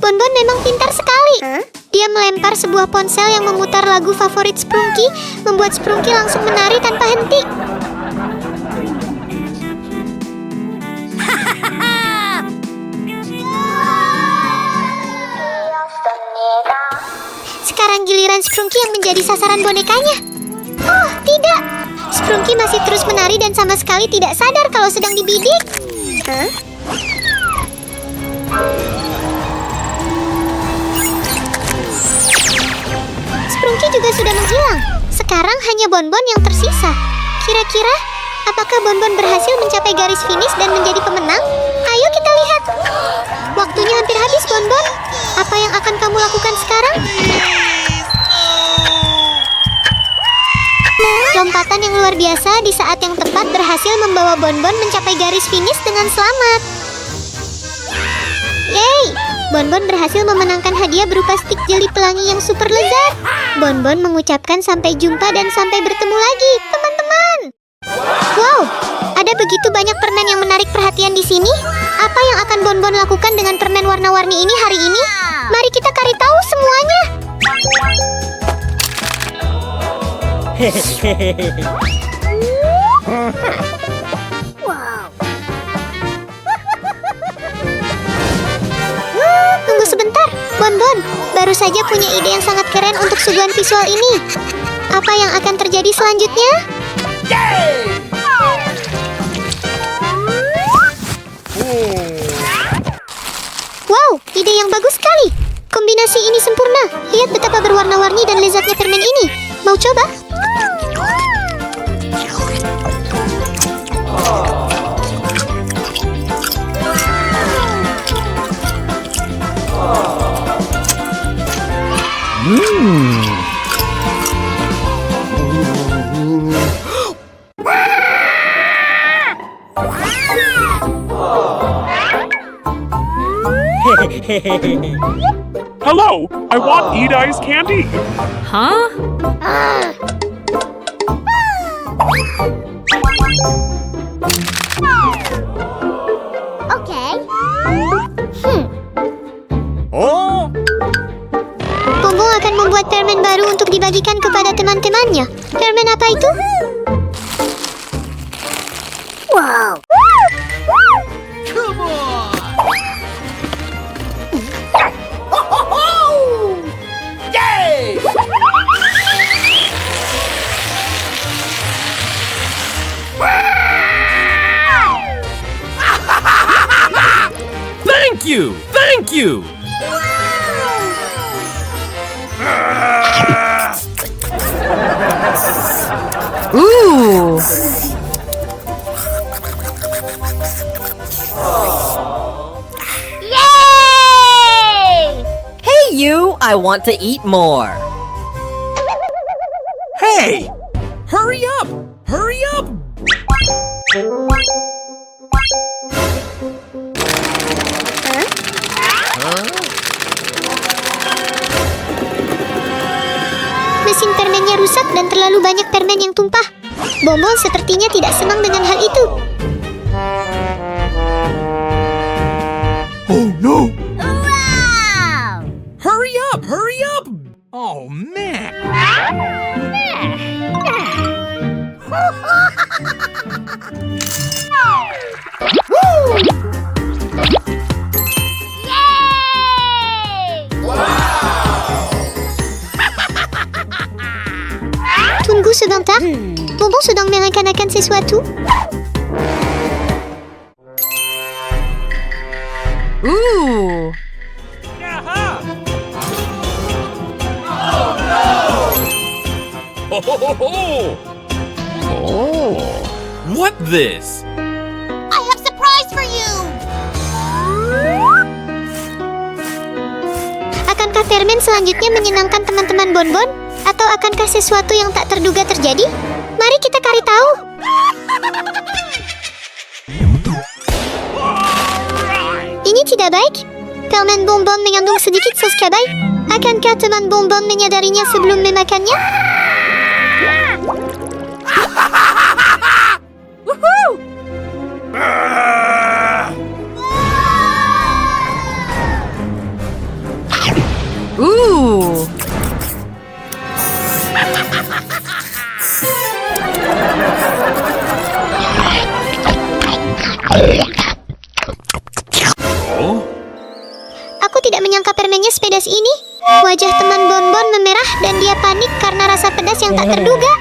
Bonbon memang pintar sekali. Dia melempar sebuah ponsel yang memutar lagu favorit Sprunky, membuat Sprunky langsung menari tanpa henti. Sekarang giliran Sprunky yang menjadi sasaran bonekanya. Oh, tidak. Sprunky masih terus menari dan sama sekali tidak sadar kalau sedang dibidik. Sprunky juga sudah menghilang. Sekarang hanya Bonbon yang tersisa. Kira-kira, apakah Bonbon berhasil mencapai garis finish dan menjadi pemenang? Ayo kita lihat. Waktunya hampir habis, Bonbon. Apa yang akan kamu lakukan sekarang? Lompatan yang luar biasa di saat yang tepat berhasil membawa Bonbon mencapai garis finish dengan selamat. Yeay! Bonbon berhasil memenangkan hadiah berupa stik jeli pelangi yang super lezat. Bonbon mengucapkan sampai jumpa dan sampai bertemu lagi, teman-teman. Wow, ada begitu banyak permen yang menarik perhatian di sini. Apa yang akan Bonbon lakukan dengan permen warna-warni ini hari ini? Mari kita cari tahu semuanya. Tunggu sebentar, Bonbon. Baru saja punya ide yang sangat keren untuk suguhan visual ini. Apa yang akan terjadi selanjutnya? Wow, ide yang bagus sekali. Kombinasi ini sempurna. Lihat betapa berwarna-warni dan lezatnya permen ini. Mau coba? Hello, I want Eat Ice candy. Oke. Oh, Bongbong akan membuat permen baru untuk dibagikan kepada teman-temannya. Permen apa itu? Wow. Come on! Yay! thank you! Thank you! Ooh. Yay! Hey, you! I want to eat more. Hey! Hurry up! Hurry up! Mesin permennya rusak dan terlalu banyak permen yang tumpah. Bongbong sepertinya tidak senang dengan hal itu. Oh no! Hurry up! Hurry up! Oh man! Tunggu sebentar. Bongbong sedang merencanakan sesuatu. Ooh. Ho, ho, ho, ho. Oh. What this? I have surprise for you. Akankah permen selanjutnya menyenangkan teman-teman Bonbon? Atau akankah sesuatu yang tak terduga terjadi? Mari kita cari tahu. Ini tidak baik. Permen Bonbon mengandung sedikit sos cabai. Akankah teman Bonbon menyadarinya sebelum memakannya? Ooh. Aku tidak menyangka permennya sepedas ini. Wajah teman Bonbon memerah dan dia panik karena rasa pedas yang tak terduga.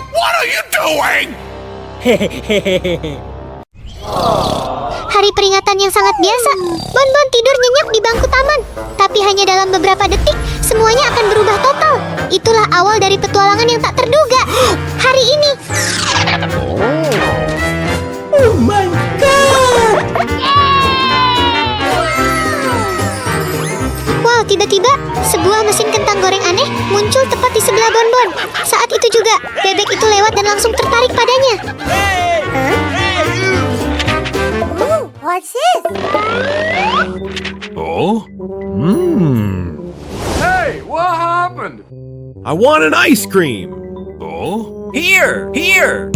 What are you doing? Hari peringatan yang sangat biasa. Bonbon tidur nyenyak di bangku taman. Tapi hanya dalam beberapa detik, semuanya akan berubah total. Itulah awal dari petualangan yang tak terduga. Hari ini. Oh my god! Wow, tiba-tiba sebuah mesin kentang goreng aneh muncul tepat di sebelah Bonbon. Saat itu juga, bebek itu lewat dan langsung tertarik padanya. What's this? Oh? Hey, what happened? I want an ice cream. Oh? Here! Here!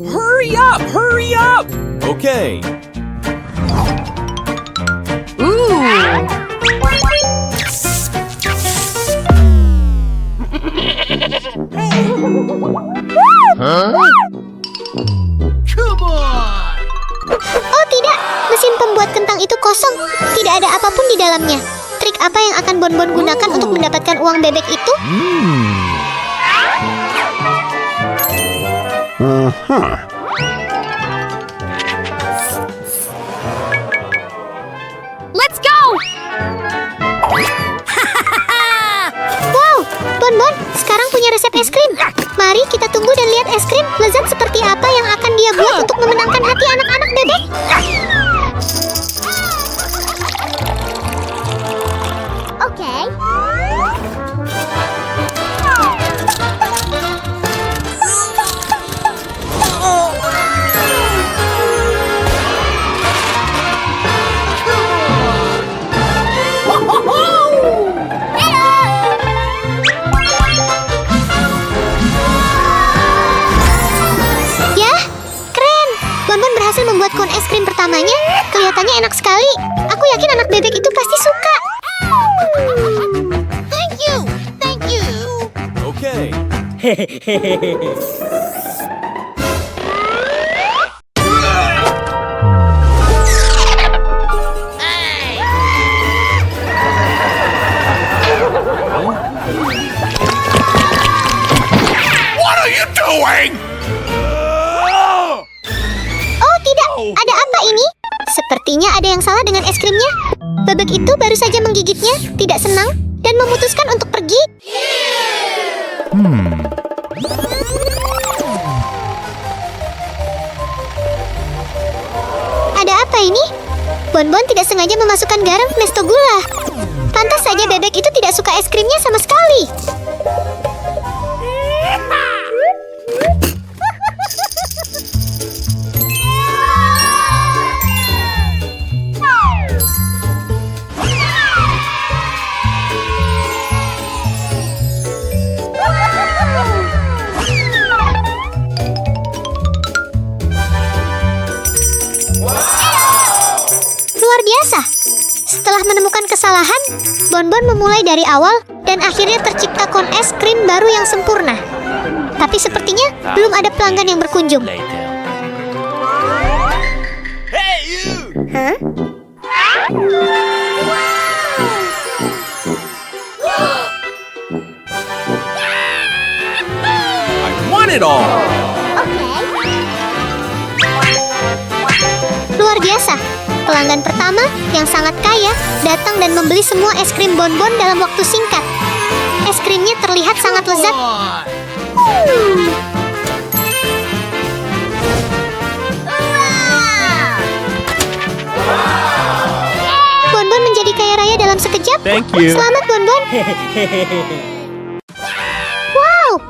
Hurry up! Hurry up! Okay. Ooh. Come on! Oh tidak, mesin pembuat kentang itu kosong. Tidak ada apapun di dalamnya. Trik apa yang akan Bonbon gunakan untuk mendapatkan uang bebek itu? Let's go. Wow, Bonbon sekarang punya resep es krim. Mari kita tunggu dan lihat es krim lezat seperti apa yang akan dia buat untuk memenangkan hati anak-anak bebek. warnanya kelihatannya enak sekali. Aku yakin anak bebek itu pasti suka. Thank you. Thank you. Okay. What are you doing? Oh tidak, ada apa ini? Sepertinya ada yang salah dengan es krimnya. Bebek itu baru saja menggigitnya, tidak senang, dan memutuskan untuk pergi. Ada apa ini? Bonbon tidak sengaja memasukkan garam ke mesto gula. Pantas saja bebek itu tidak suka es krimnya sama sekali. Luar biasa. Setelah menemukan kesalahan, Bonbon memulai dari awal dan akhirnya tercipta kon es krim baru yang sempurna. Tapi sepertinya belum ada pelanggan yang berkunjung. Later. Hah? I want it all. Luar biasa. Pelanggan pertama yang sangat kaya datang dan membeli semua es krim Bonbon dalam waktu singkat. Es krimnya terlihat sangat lezat. Bonbon menjadi kaya raya dalam sekejap. Thank you. Selamat Bonbon. Wow,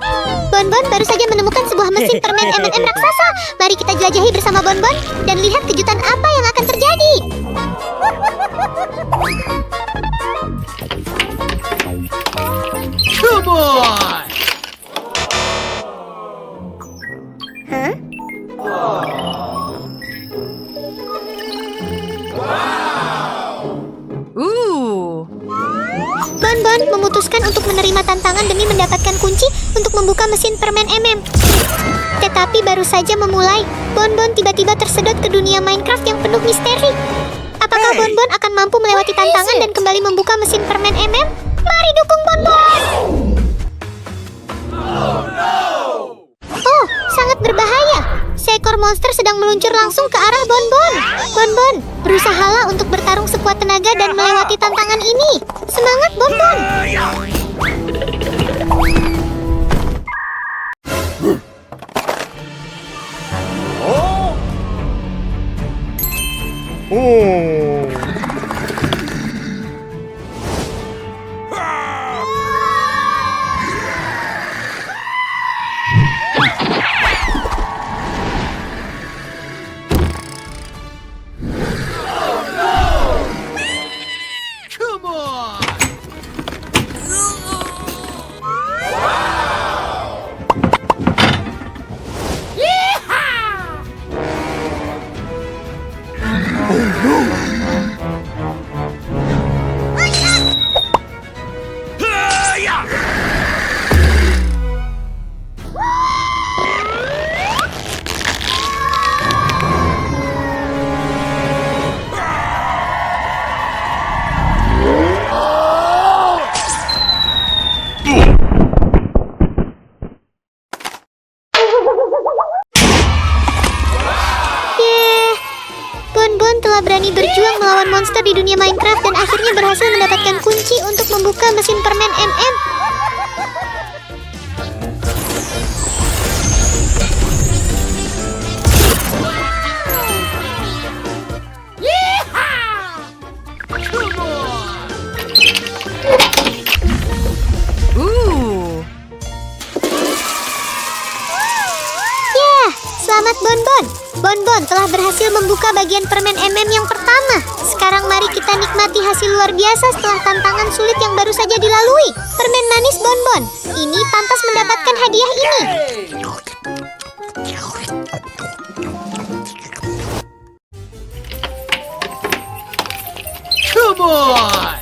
Bonbon baru saja menemukan sebuah mesin permen M&M raksasa. Mari kita jelajahi bersama Bonbon dan lihat kejutan apa yang akan terjadi. Come on! Hah? Ooh. Bonbon memutuskan untuk menerima tantangan demi mendapatkan kunci untuk membuka mesin permen MM. Tetapi baru saja memulai, Bonbon tiba-tiba tersedot ke dunia Minecraft yang penuh misteri. Apakah Bonbon akan mampu melewati tantangan dan kembali membuka mesin permen MM? Mari dukung Bonbon! Oh, sangat berbahaya. Seekor monster sedang meluncur langsung ke arah Bonbon. Bonbon, berusahalah untuk bertarung sekuat tenaga dan melewati tantangan ini. Semangat, Bonbon! Come on! Bonbon telah berani berjuang melawan monster di dunia Minecraft dan akhirnya berhasil mendapatkan kunci untuk membuka mesin permen MM. Ooh. Ya, selamat Bonbon. Bonbon telah berhasil membuka bagian permen MM yang pertama. Sekarang mari kita nikmati hasil luar biasa setelah tantangan sulit yang baru saja dilalui. Permen manis Bonbon. Ini pantas mendapatkan hadiah ini. Come on!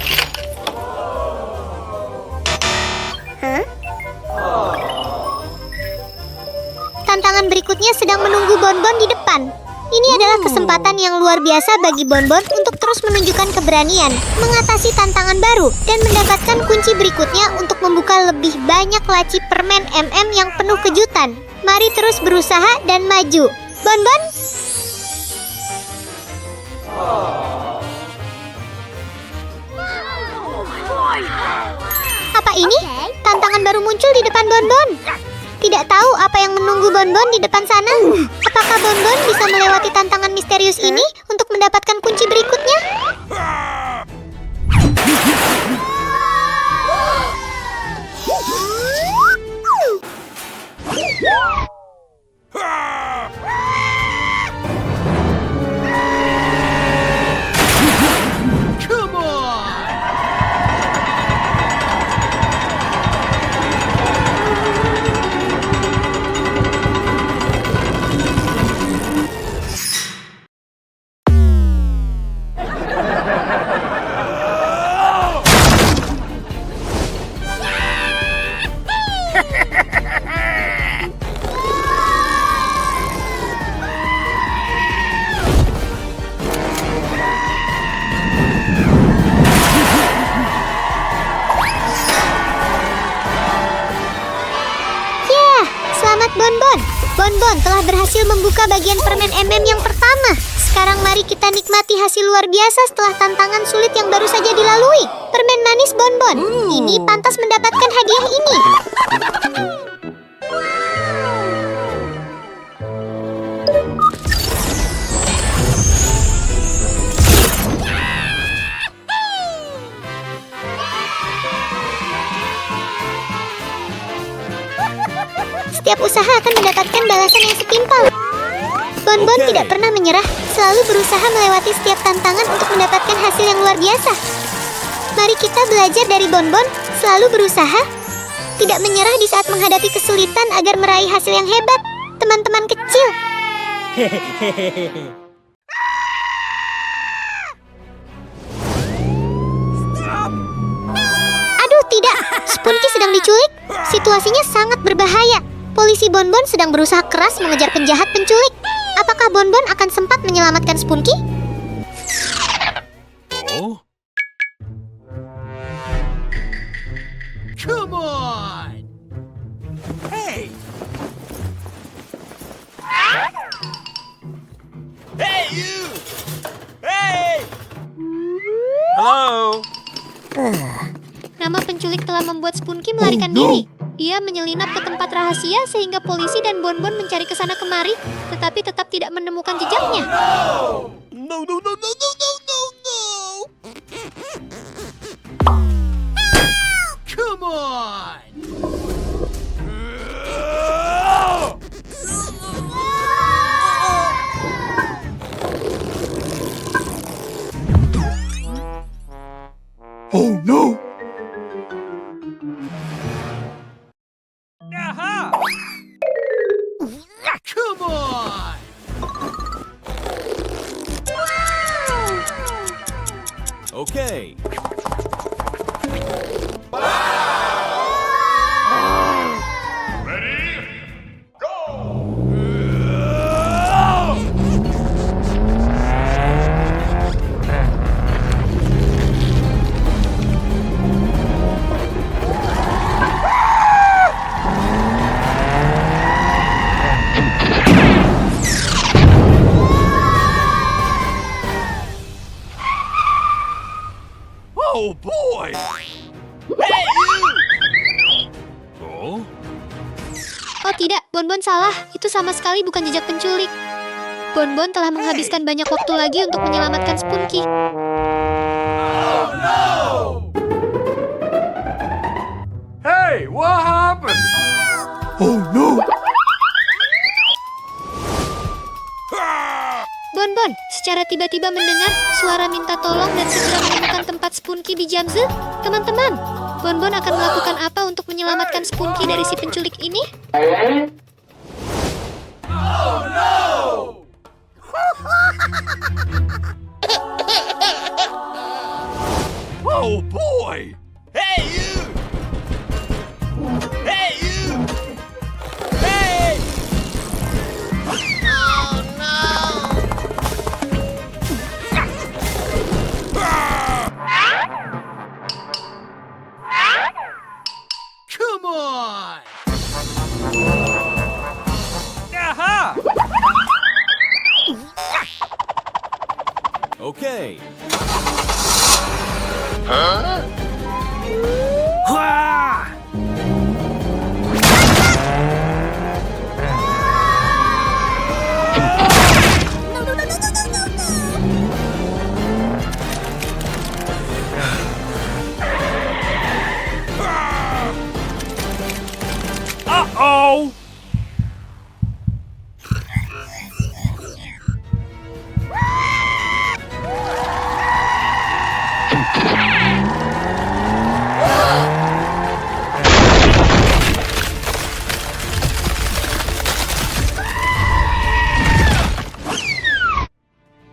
Tantangan berikutnya sedang menunggu Bonbon di depan. Ini adalah kesempatan yang luar biasa bagi Bonbon untuk terus menunjukkan keberanian, mengatasi tantangan baru, dan mendapatkan kunci berikutnya untuk membuka lebih banyak laci permen MM yang penuh kejutan. Mari terus berusaha dan maju. Bonbon? Apa ini? Tantangan baru muncul di depan Bonbon. Tidak tahu apa yang menunggu Bonbon di depan sana. Apakah Bonbon bisa melewati tantangan misterius ini untuk mendapatkan kunci berikutnya? Come on! Selamat Bonbon. Bonbon telah berhasil membuka bagian permen MM yang pertama. Sekarang mari kita nikmati hasil luar biasa setelah tantangan sulit yang baru saja dilalui. Permen manis Bonbon. Ini pantas mendapatkan hadiah ini. Setiap usaha akan mendapatkan balasan yang setimpal. Bonbon tidak pernah menyerah, selalu berusaha melewati setiap tantangan untuk mendapatkan hasil yang luar biasa. Mari kita belajar dari Bonbon, selalu berusaha, tidak menyerah di saat menghadapi kesulitan agar meraih hasil yang hebat. Teman-teman kecil. Aduh, tidak. Spunky sedang diculik. Situasinya sangat berbahaya. Polisi Bonbon sedang berusaha keras mengejar penjahat penculik. Apakah Bonbon akan sempat menyelamatkan Spunky? Oh? Come on! Hey! Hey, you! Hey! Hello? Nama penculik telah membuat Spunky melarikan diri. Ia menyelinap ke tempat rahasia sehingga polisi dan Bonbon mencari ke sana kemari, tetapi tetap tidak menemukan jejaknya. No, no, no, no, no, no, no, no! Come on! Oh, no! Come on! Okay. Oh, boy! Oh? Oh tidak, Bonbon salah. Itu sama sekali bukan jejak penculik. Bonbon telah menghabiskan banyak waktu lagi untuk menyelamatkan Spunky. Hey, what happened? Oh, no! Bonbon secara tiba-tiba mendengar suara minta tolong dan segera menemukan tempat Spunky di Jamzu. Teman-teman, Bonbon akan melakukan apa untuk menyelamatkan Spunky dari si penculik ini? Oh boy! Hey you! Hey you! Hey! Come on! Aha! Okay. Huh? Uh-oh!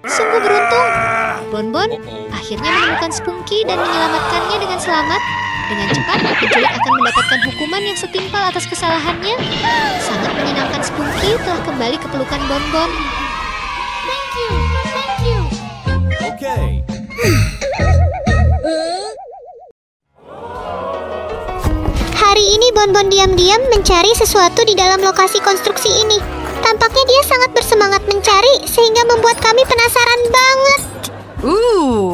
Sungguh beruntung. Bonbon akhirnya menemukan Spunky dan menyelamatkannya dengan selamat. Dengan cepat, penculik akan mendapatkan hukuman yang setimpal atas kesalahannya. Sangat menyenangkan Spunky telah kembali ke pelukan Bonbon. Thank you, thank you. Okay. Hari ini Bonbon diam-diam mencari sesuatu di dalam lokasi konstruksi ini. Tampaknya dia sangat bersemangat mencari sehingga membuat kami penasaran banget. Ooh.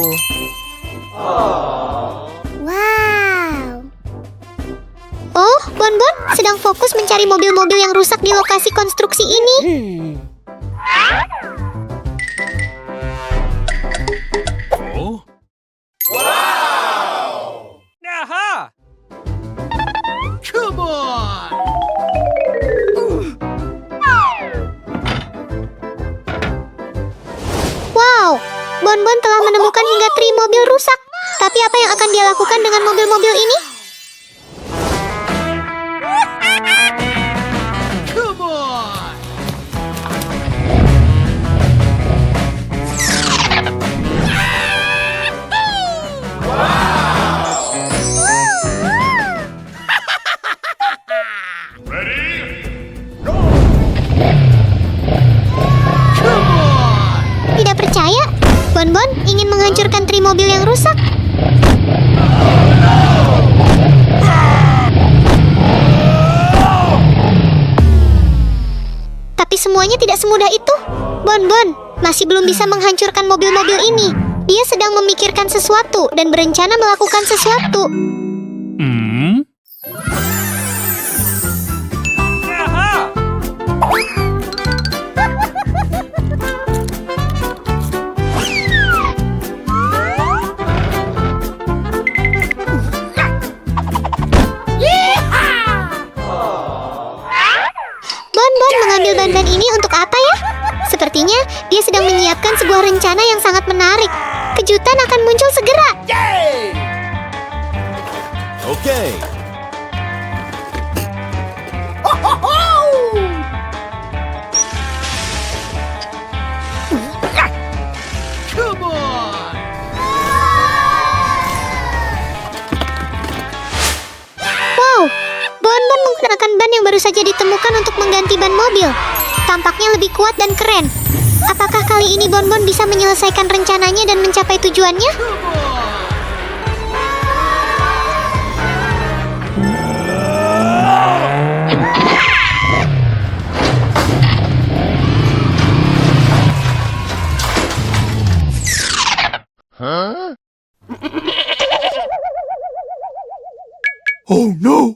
Wow. Oh, Bonbon sedang fokus mencari mobil-mobil yang rusak di lokasi konstruksi ini. Oh? Aha! Come on! Wow, Bonbon telah menemukan hingga 3 mobil rusak. Tapi apa yang akan dia lakukan dengan mobil-mobil ini? Come on! Tidak percaya? Bonbon ingin menghancurkan 3 mobil yang rusak. Tapi semuanya tidak semudah itu. Bonbon masih belum bisa menghancurkan mobil-mobil ini. Dia sedang memikirkan sesuatu dan berencana melakukan sesuatu. Aha! Bonbon mengambil ban-ban ini untuk apa ya? Sepertinya dia sedang menyiapkan sebuah rencana yang sangat menarik. Kejutan akan muncul segera. Okay. Come on! Wow, Bonbon menggunakan ban yang baru saja ditemukan untuk mengganti ban mobil. Tampaknya lebih kuat dan keren. Apakah kali ini Bonbon bisa menyelesaikan rencananya dan mencapai tujuannya? Oh no!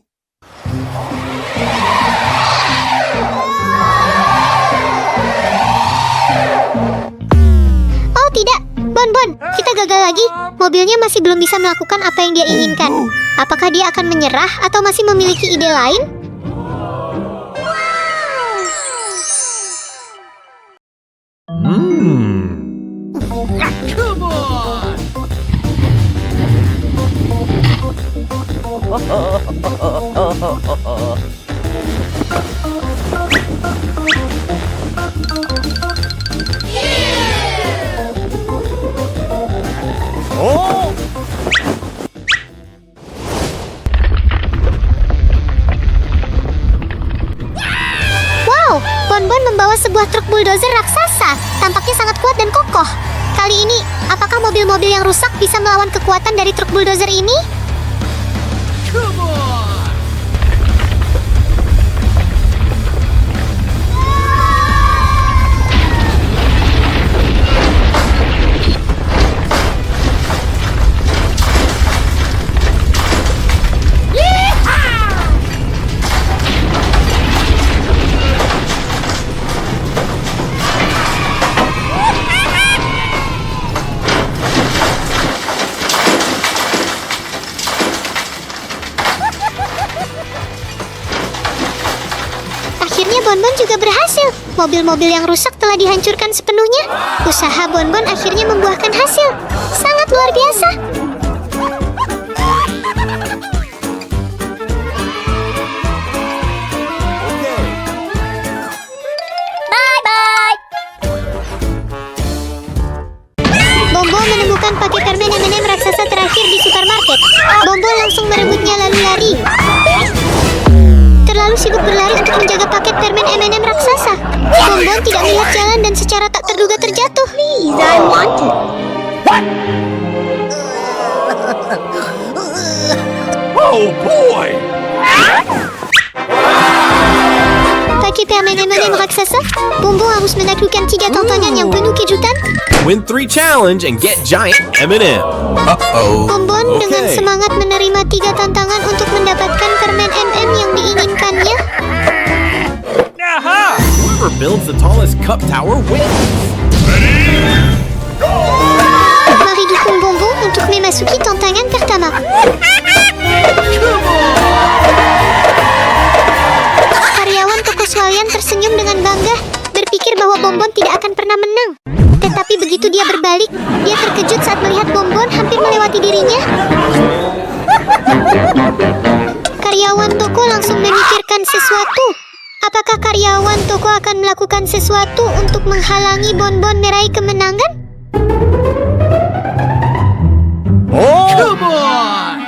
Oh tidak, Bonbon, kita gagal lagi. Mobilnya masih belum bisa melakukan apa yang dia inginkan. Apakah dia akan menyerah atau masih memiliki ide lain? Come on! Oh! bulldozer raksasa. Tampaknya sangat kuat dan kokoh. Kali ini, apakah mobil-mobil yang rusak bisa melawan kekuatan dari truk bulldozer ini? Come on! Akhirnya Bonbon juga berhasil. Mobil-mobil yang rusak telah dihancurkan sepenuhnya. Usaha Bonbon akhirnya membuahkan hasil. Sangat luar biasa. Bye-bye. Bombo menemukan paket permen M&M raksasa terakhir di supermarket. Bombo langsung merebutnya lalu lari. Terlalu sibuk berlari untuk menjaga paket permen M&M raksasa. Bonbon tidak melihat jalan dan secara tak terduga terjatuh. Please, I want it. Oh boy! Paket permen M&M raksasa, Bombo harus menaklukkan 3 tantangan yang penuh kejutan. Win 3 challenge and get giant M&M. Uh-oh. Bonbon dengan semangat menerima 3 tantangan untuk mendapatkan permen M&M yang diinginkannya. Aha! Whoever builds the tallest cup tower wins. Mari dukung Bombo untuk memasuki tantangan pertama. Karyawan toko swalayan tersenyum dengan bangga, berpikir bahwa Bonbon tidak akan pernah menang. Tetapi begitu dia berbalik, dia terkejut saat melihat Bonbon hampir melewati dirinya. Karyawan toko langsung memikirkan sesuatu. Apakah karyawan toko akan melakukan sesuatu untuk menghalangi Bonbon meraih kemenangan? Come on!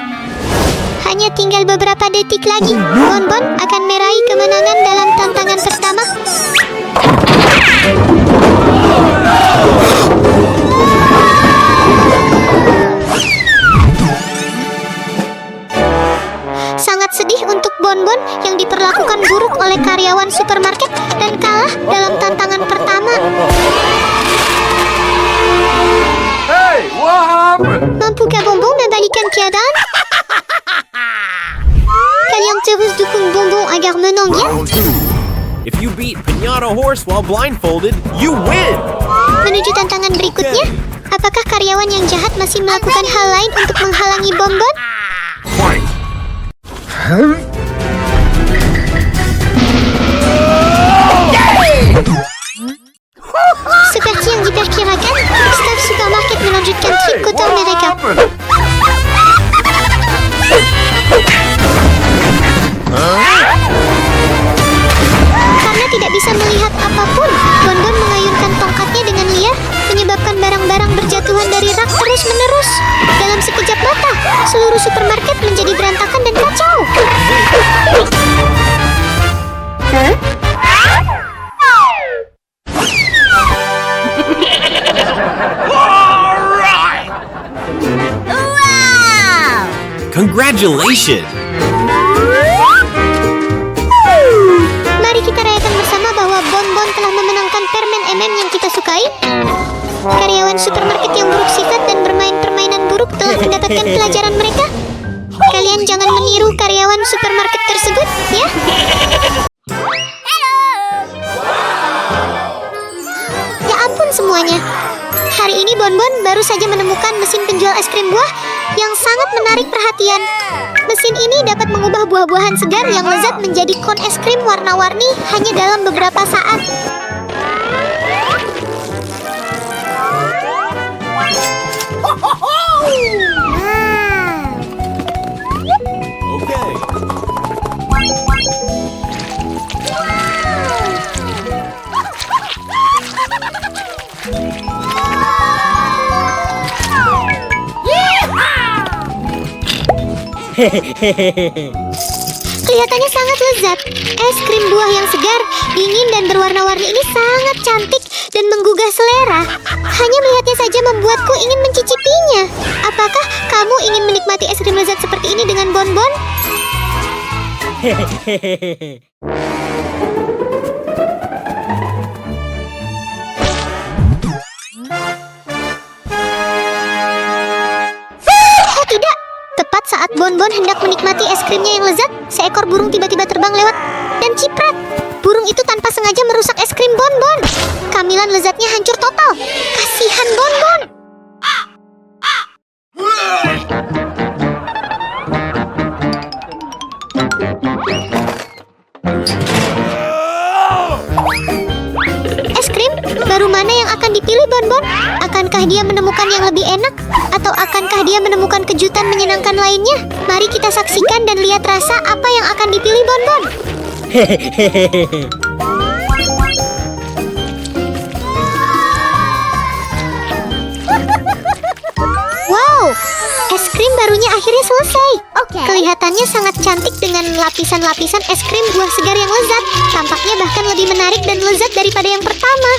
Hanya tinggal beberapa detik lagi, Bonbon akan meraih kemenangan dalam tantangan pertama. Sangat sedih untuk Bonbon yang diperlakukan buruk oleh karyawan supermarket dan kalah dalam tantangan pertama. Hey, what happened? Mampukah Bonbon membalikkan keadaan? Kalian terus dukung Bonbon agar menang ya. If you beat Pinata Horse while blindfolded, you win! Menuju tantangan berikutnya, apakah karyawan yang jahat masih melakukan hal lain untuk menghalangi Bonbon? Seperti yang diperkirakan, staf supermarket melanjutkan trip kotor mereka. Karena tidak bisa melihat apapun, Bonbon mengayunkan tongkatnya dengan liar, menyebabkan barang-barang berjatuhan dari rak terus-menerus. Dalam sekejap mata, seluruh supermarket menjadi berantakan dan kacau. Wow! Congratulations! Mari kita rayakan bersama bahwa Bonbon telah memenangkan permen M&M yang kita sukai. Karyawan supermarket yang buruk sifat dan bermain permainan buruk telah mendapatkan pelajaran mereka. Kalian jangan meniru karyawan supermarket tersebut, ya. Ya ampun semuanya. Hari ini Bonbon baru saja menemukan mesin penjual es krim buah yang sangat menarik perhatian. Mesin ini dapat mengubah buah-buahan segar yang lezat menjadi kon es krim warna-warni hanya dalam beberapa saat. Okay. Kelihatannya sangat lezat. Es krim buah yang segar, dingin dan berwarna-warni ini sangat cantik dan menggugah selera. Hanya melihatnya saja membuatku ingin mencicipinya. Apakah kamu ingin menikmati es krim lezat seperti ini dengan bonbon? Oh tidak! Tepat saat bonbon hendak menikmati es krimnya yang lezat, seekor burung tiba-tiba terbang lewat dan ciprat. Burung itu tanpa sengaja merusak es krim bonbon. Kamilan lezatnya hancur total. Kasihan bonbon. Es krim, baru mana yang akan dipilih bonbon? Akankah dia menemukan yang lebih enak? Atau akankah dia menemukan kejutan menyenangkan lainnya? Mari kita saksikan dan lihat rasa apa yang akan dipilih bonbon. Wow, es krim barunya akhirnya selesai. Kelihatannya sangat cantik dengan lapisan-lapisan es krim buah segar yang lezat. Tampaknya bahkan lebih menarik dan lezat daripada yang pertama.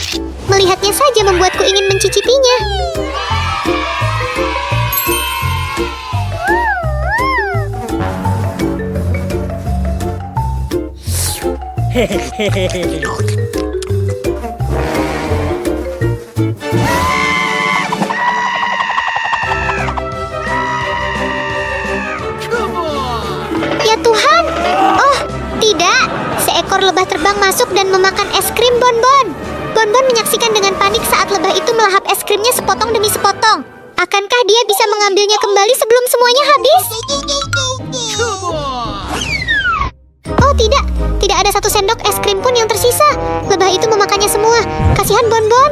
Melihatnya saja membuatku ingin mencicipinya. Ya Tuhan! Oh, tidak! Seekor lebah terbang masuk dan memakan es krim bonbon. Bonbon menyaksikan dengan panik saat lebah itu melahap es krimnya sepotong demi sepotong. Akankah dia bisa mengambilnya kembali sebelum semuanya habis? Oh tidak! Tidak ada satu sendok es krim pun yang tersisa. Lebah itu memakannya semua. Kasihan bonbon.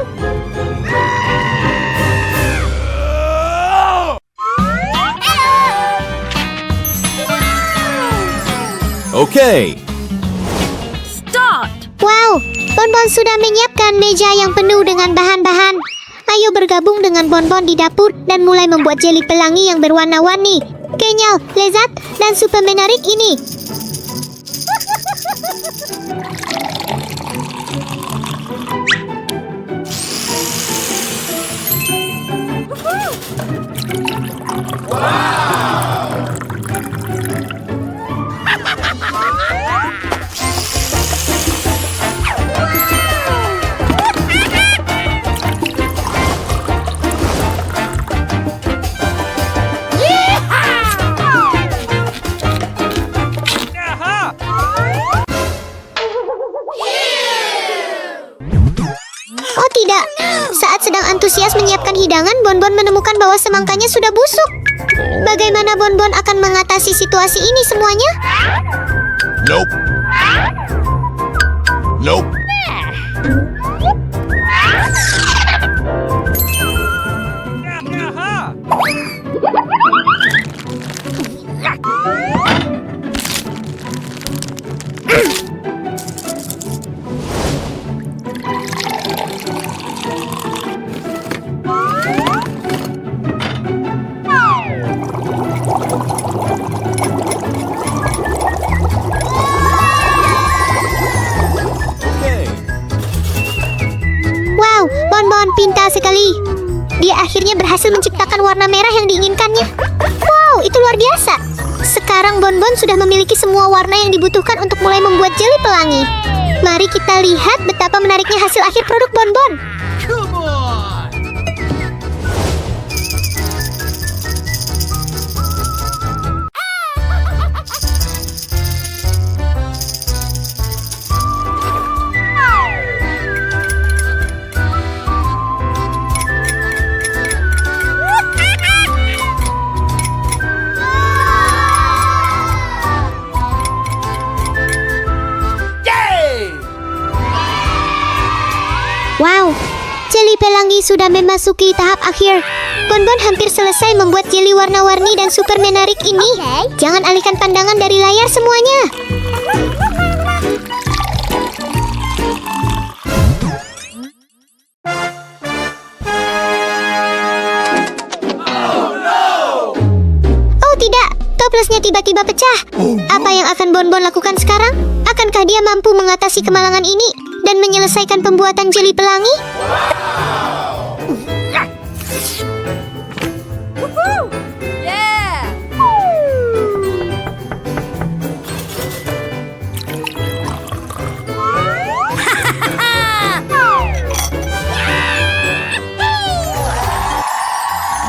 Okay. Start. Wow, bonbon sudah menyiapkan meja yang penuh dengan bahan-bahan. Ayo bergabung dengan bonbon di dapur dan mulai membuat jeli pelangi yang berwarna-warni, kenyal, lezat, dan super menarik ini. Oh tidak, saat sedang antusias menyiapkan hidangan, bonbon menemukan bahwa semangkanya sudah busuk. Bagaimana bonbon akan mengatasi situasi ini semuanya? Nope. Nope. Wow, bonbon pintar sekali. Dia akhirnya berhasil menciptakan warna merah yang diinginkannya. Wow, itu luar biasa. Sekarang bonbon sudah memiliki semua warna yang dibutuhkan untuk mulai membuat jeli pelangi. Mari kita lihat betapa menariknya hasil akhir produk bonbon. Come on! Wow, jeli pelangi sudah memasuki tahap akhir. Bonbon hampir selesai membuat jeli warna-warni dan super menarik ini. Jangan alihkan pandangan dari layar semuanya. Oh tidak, top Siklusnya tiba-tiba pecah. Apa yang akan Bonbon lakukan sekarang? Akankah dia mampu mengatasi kemalangan ini dan menyelesaikan pembuatan jeli pelangi? Yeah!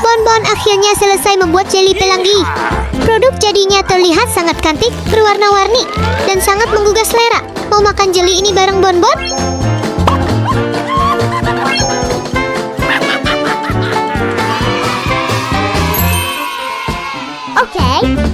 Bonbon akhirnya selesai membuat jeli pelangi. Produk jadinya terlihat sangat cantik, berwarna-warni, dan sangat menggugah selera. Mau makan jeli ini bareng Bonbon? Oke.